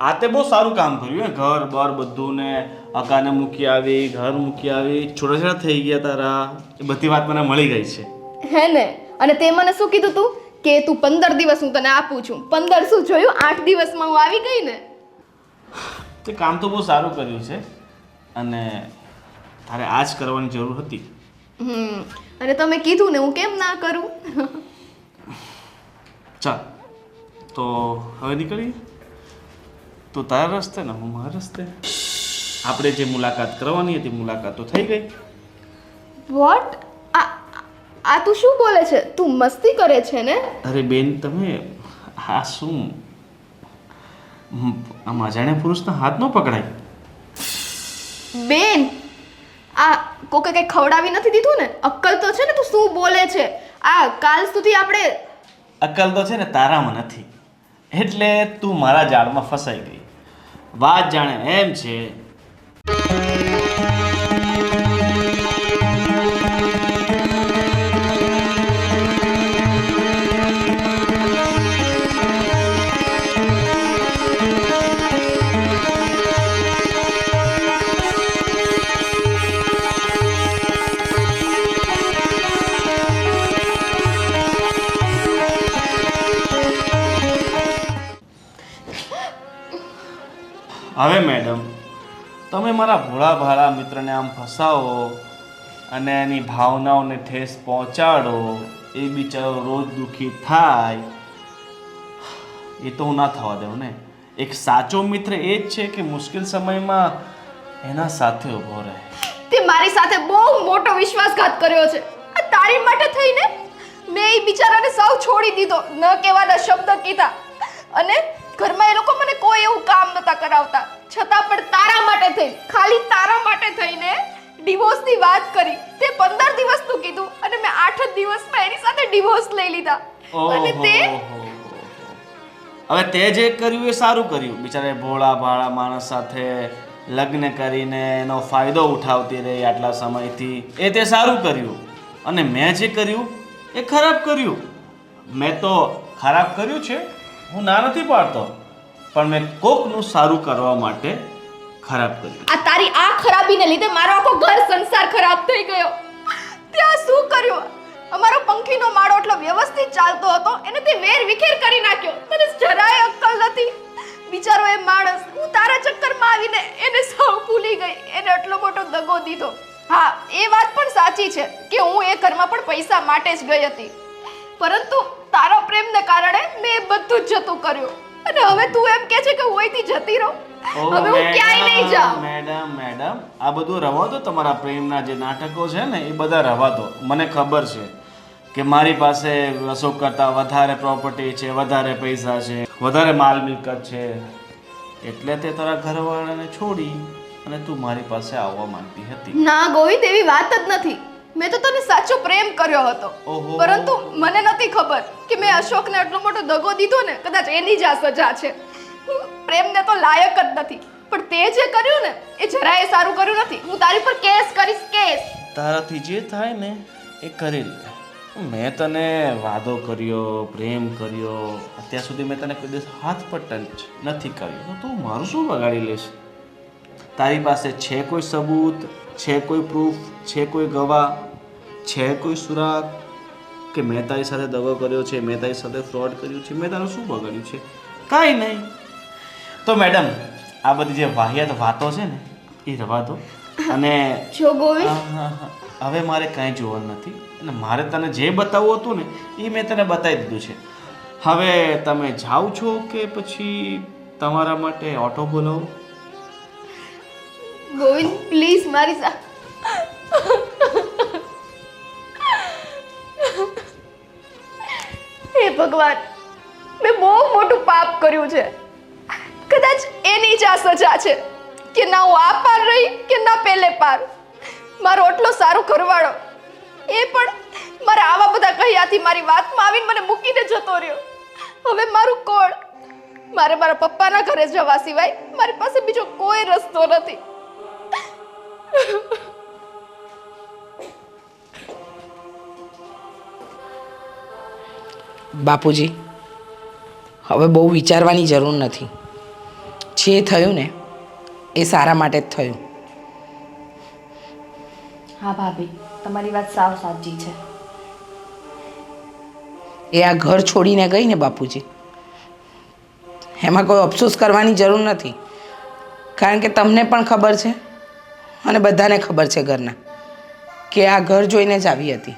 આ તે બહુ સારું કામ કર્યું હે. ઘર બાર બધું ને અકાને મૂકી આવી, ઘર મૂકી આવી, છોટા છોટા થઈ ગયા તારા, એ બધી વાત મને મળી ગઈ છે. હે ને? અને તે મને શું કીધું તું કે તું 15 દિવસ હું તને આપું છું. 15 શું જોયું, 8 દિવસમાં હું આવી ગઈ ને. તે કામ તો બહુ સારું કર્યું છે અને તારે આ જ કરવાની જરૂર હતી. અને તમે કીધું ને, હું કેમ ના કરું? ચાલ તો હવે નીકળીએ. તું તારા રસ્તે ને હું મારા રસ્તે. આપણે જે મુલાકાત કરવાની હતી મુલાકાત તો થઈ ગઈ. વોટ? આ તું શું બોલે છે? તું મસ્તી કરે છે ને? અરે બેન, તમે આ શું, આમ અજાણ્યા પુરુષના હાથ ન પકડાય. બેન, આ કોકે કઈ ખવડાવી નથી દીધું ને? અક્કલ તો છે ને? તું શું બોલે છે? આ કાલ સુધી આપણે અક્કલ તો છે ને તારામાં નથી, એટલે તું મારા જાળમાં ફસાઈ ગઈ. વાત જાણે એમ છે. હવે મેડમ, તમે મારા ભોળા ભાળા મિત્રને આમ ફસાવો અને એની ભાવનાઓને ઠેસ પહોંચાડો, એ બિચારો રોજ દુઃખી થાય, એ તો હું ના થવા દઉં ને. એક સાચો મિત્ર એ જ છે કે મુશ્કેલ સમયમાં એના સાથે ઊભો રહે. તે મારી સાથે બહુ મોટો વિશ્વાસઘાત કર્યો છે. આ તારી માટે થઈને મેં એ બિચારાને સાવ છોડી દીધો, ન કહેવાના શબ્દ કીધા, અને ઘરમાં એ લોકો મને કોઈ એવું કામ નતા કરાવતા, છતાં પણ તારા માટે થઈ, ખાલી તારા માટે થઈને ડિવોર્સની વાત કરી. તે 15 દિવસનું કીધું અને મેં 8 જ દિવસમાં એની સાથે ડિવોર્સ લઈ લીધા. અને તે હવે તે જે કર્યું એ સારું કર્યું. બિચારે ભોળા ભાળા માણસ સાથે લગ્ન કરીને એનો ફાયદો ઉઠાવતી રહી આટલા સમયથી, એ તે સારું કર્યું. અને મેં જે કર્યું એ ખરાબ કર્યું. મેં તો ખરાબ કર્યું છે, હું ના નથી પાડતો, પણ મેં કોકનું સારું કરવા માટે ખરાબ કર્યું. આ તારી આ ખરાબીને લીધે મારો આખો ઘર સંસાર ખરાબ થઈ ગયો. ત્યાં શું કર્યું? અમારો પંખીનો માળો એટલો વ્યવસ્થિત ચાલતો હતો, એને તે વેર વિખેર કરી નાખ્યો. તને જરાય અક્કલ નથી. બિચારો એ માણસ, હું તારા ચક્કરમાં આવીને એને સાવ ભૂલી ગઈ, એને એટલો મોટો દગો દીધો. હા, એ વાત પણ સાચી છે કે હું એ ઘરમાં પણ પૈસા માટે જ ગઈ હતી, પરંતુ તારા પ્રેમને કારણે મેં એ બધું જ જતું કર્યું. અને હવે તું એમ કહે છે કે હું અહીંથી જતી રહું? હવે હું ક્યાંય નહીં જાઉં. મેડમ, આ બધું રવા દો. તમારા પ્રેમના જે નાટકો છે ને એ બધા રવા દો. મને ખબર છે કે મારી પાસે અશોક કરતાં વધારે પ્રોપર્ટી છે, વધારે પૈસા છે, વધારે માલ મિલકત છે, એટલે તે તારા ઘરવાળાને છોડી અને તું મારી પાસે આવવા માંગતી હતી. ના ગોવિંદ, એવી વાત જ નથી. મેં તો તને સાચો પ્રેમ કર્યો હતો, પરંતુ મને નથી ખબર કે મેં અશોકને એટલો મોટો દગો દીધો ને, કદાચ એની જ આ સજા છે. પ્રેમને તો લાયક જ નથી, પણ તે જે કર્યું ને એ જરાય સારું કર્યું નથી. હું તારી પર કેસ કરીશ, કેસ. તારાથી જે થાય ને એ કરી લે. મેં તને વાદો કર્યો, પ્રેમ કર્યો, અત્યાર સુધી મેં તને કોઈ દિવસ હાથ પર ટચ નથી કર્યો, તો તું મારું શું બગાડી લઈશ? તારી પાસે છે કોઈ સબૂત, છે કોઈ પ્રૂફ, છે કોઈ ગવાહ, છે કોઈ સુરાગ કે મેં તારી સાથે દગો કર્યો છે, મેં તારી સાથે ફ્રોડ કર્યું છે, મેં તારું શું બગાડ્યું છે? કાંઈ નહીં. તો મેડમ, આ બધી જે વાહિયાત વાતો છે ને એ રવા દો. અને જો ગોવિંદ, હવે મારે કાંઈ જોવાનું નથી, અને મારે તને જે બતાવવું હતું ને એ મેં તને બતાવી દીધું છે. હવે તમે જાઓ છો કે પછી તમારા માટે ઓટો બોલાવો? ગોવિંદ પ્લીઝ મારી સાથે. હે ભગવાન, મેં બહુ મોટું પાપ કર્યું છે. કદાચ એની જ આ સજા છે કે ના હું આ પાર રહી કે ના પેલે પાર. મારો આટલો સારો ઘરવાળો એ પણ મારા આવા બધા કહ્યાથી મારી વાતમાં આવીને મને મૂકીને જતો રહ્યો. હવે મારું કોણ? મારે મારા પપ્પાના ઘરે જવા સિવાય મારી પાસે બીજો કોઈ રસ્તો નથી. બાપુજી, હવે બહુ વિચારવાની જરૂર નથી. જે થયું ને એ સારા માટે જ થયું. હા ભાભી, તમારી વાત સાવ સાચી છે. એ આ ઘર છોડીને ગઈ ને બાપુજી, એમાં કોઈ અફસોસ કરવાની જરૂર નથી. કારણ કે તમને પણ ખબર છે અને બધાને ખબર છે ઘરના, કે આ ઘર જોઈને જ આવી હતી.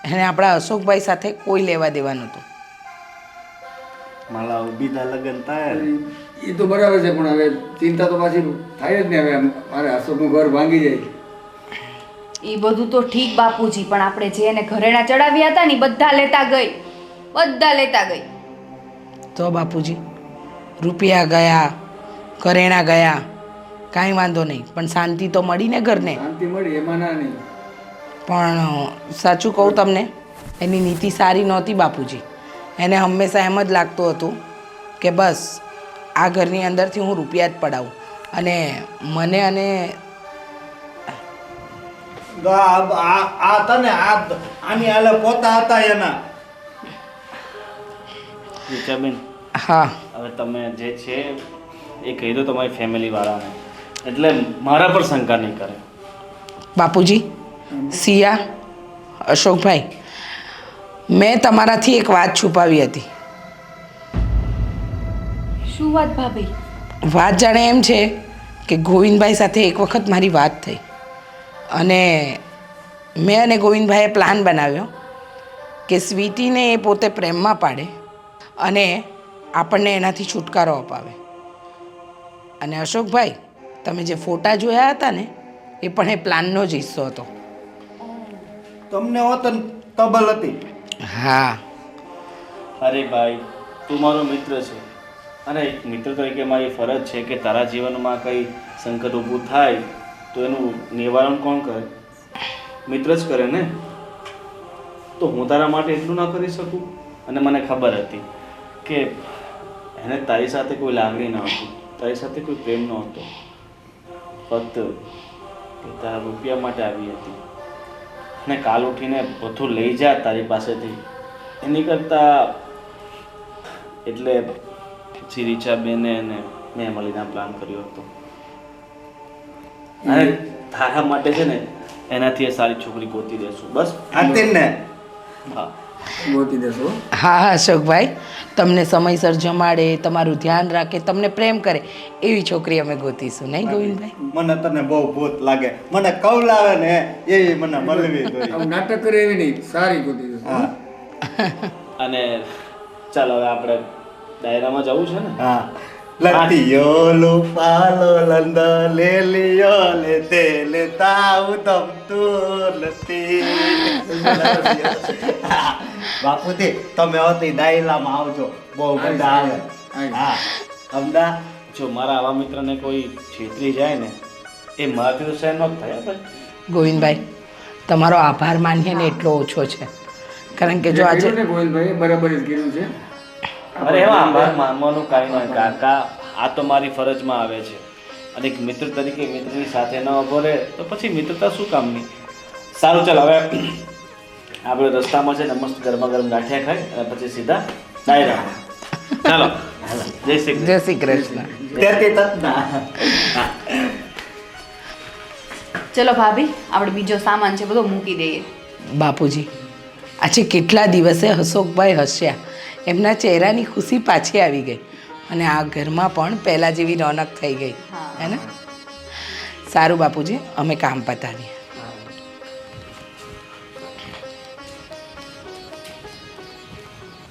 એને આપણા અશોકભાઈ સાથે કોઈ લેવા દેવા નહોતું. મારા બીજા લગ્ન થાય ને. એ તો બરાબર છે, પણ હવે ચિંતા તો પાછી થાય જ ને. હવે મારે અશોકનું ઘર ભાંગી જાય. એ બધું તો ઠીક બાપુજી, પણ આપણે જે એને ઘરેણા ચડાવ્યા હતા ને ઈ બધા લેતા ગઈ. બધા લેતા ગઈ. તો બાપુજી, રૂપિયા ગયા, ઘરેણા ગયા, કાંઈ વાંધો નહીં, પણ શાંતિ તો મળી ને ઘરને. શાંતિ મળી, એમાં ના નહીં. પણ સાચું કહું તમને, એની નીતિ સારી નહોતી બાપુજી. એને હંમેશા એમ જ લાગતું હતું કે બસ આ ઘરની અંદરથી હું રૂપિયા જ પડાવું, અને મને અને આ તને આની હાલે પોતા હતા એના. રીચાબેન, હા, હવે તમે જે છે એ કહી દો તમારી ફેમિલી વાળાને, એટલે મારા પર શંકા નહીં કરે. બાપુજી, સિયા, અશોકભાઈ, મેં તમારાથી એક વાત છુપાવી હતી. શું વાત ભાભી? વાત જાણે એમ છે કે ગોવિંદભાઈ સાથે એક વખત મારી વાત થઈ, અને મેં અને ગોવિંદભાઈએ પ્લાન બનાવ્યો કે સ્વીટીને એ પોતે પ્રેમમાં પાડે અને આપણને એનાથી છુટકારો અપાવે. અને અશોકભાઈ, તમે જે ફોટા જોયા હતા ને એ પણ એ પ્લાનનો જ હિસ્સો હતો. તમને હોત તબલ હતી. હા, અરે ભાઈ, તું મારો મિત્ર છે, અને એક મિત્ર તરીકે મારી ફરજ છે કે તારા જીવનમાં કંઈ સંકટ ઊભું થાય તો એનું નિવારણ કોણ કરે? મિત્ર જ કરે ને. તો હું તારા માટે એટલું ના કરી શકું? અને મને ખબર હતી કે એને તારી સાથે કોઈ લાગણી ન હતી, તારી સાથે કોઈ પ્રેમ ન હતો, ફક્ત એ તારા રૂપિયા માટે આવી હતી. અને કાલ ઉઠીને બધું લઈ જા તારી પાસેથી એની કરતાં, એટલે પછી રીચાબેને અને મેં મળીને પ્લાન કર્યો હતો. અને તારા માટે છે ને એનાથી એ સારી છોકરી ગોતી દેશું. બસ હતી ને. હા, ગોતી દેશો. હા અશોકભાઈ, તમને સમયસર જમાડે, તમારું ધ્યાન રાખે, તમને પ્રેમ કરે એવી છોકરી અમે ગોતીશું, નહીં ગોવિંદભાઈ? મને તને બહુ ભૂત લાગે. મને કવલાવે ને એવી મને મળવી જોઈએ. આવું નાટક કરે એવી નહીં, સારી ગોતી દેશો. હા અને ચાલ હવે આપણે ડાયરામાં જવું છે ને. હા. લતિયો લુપાલો લંદ લે લિયો લે તે લેતા ઉદમ તું લતી. બાપુજી, તમે હોતી ડાયરામાં આવજો, બહુ બધા આવે. હા, અમદા. જો મારા આવા મિત્રને કોઈ છેતરી જાય ને એ મારાથી તો સહન ન થાય ભાઈ. ગોવિંદભાઈ, તમારો આભાર માનીએ ને એટલો ઓછો છે. કારણ કે જો આજે કીધું ને ગોવિંદભાઈ, બરાબર જ કીધું છે. અરે એમાં આભાર માનવાનું કાંઈ નહીં કાકા, આ તો મારી ફરજમાં આવે છે. અને એક મિત્ર તરીકે મિત્રની સાથે ન ઊભો રહે તો પછી મિત્રતા શું કામની? સારું, ચાલ હવે આપણે રસ્તામાં છે ને મસ્ત ગરમા ગરમ ગાંઠિયા ખાઈ અને પછી સીધા ડાયરામાં. ચાલો, જય શ્રી કૃષ્ણ. જય શ્રી કૃષ્ણ. તેથી તત્ના. ચલો ભાભી, આપણે બીજો સામાન છે બધો મૂકી દઈએ. બાપુજી, આજે કેટલા દિવસે અશોકભાઈ હસ્યા, એમના ચહેરાની ખુશી પાછી આવી ગઈ, અને આ ઘરમાં પણ પહેલાં જેવી રોનક થઈ ગઈ, હે ને? સારું બાપુજી, અમે કામ પતાવીએ.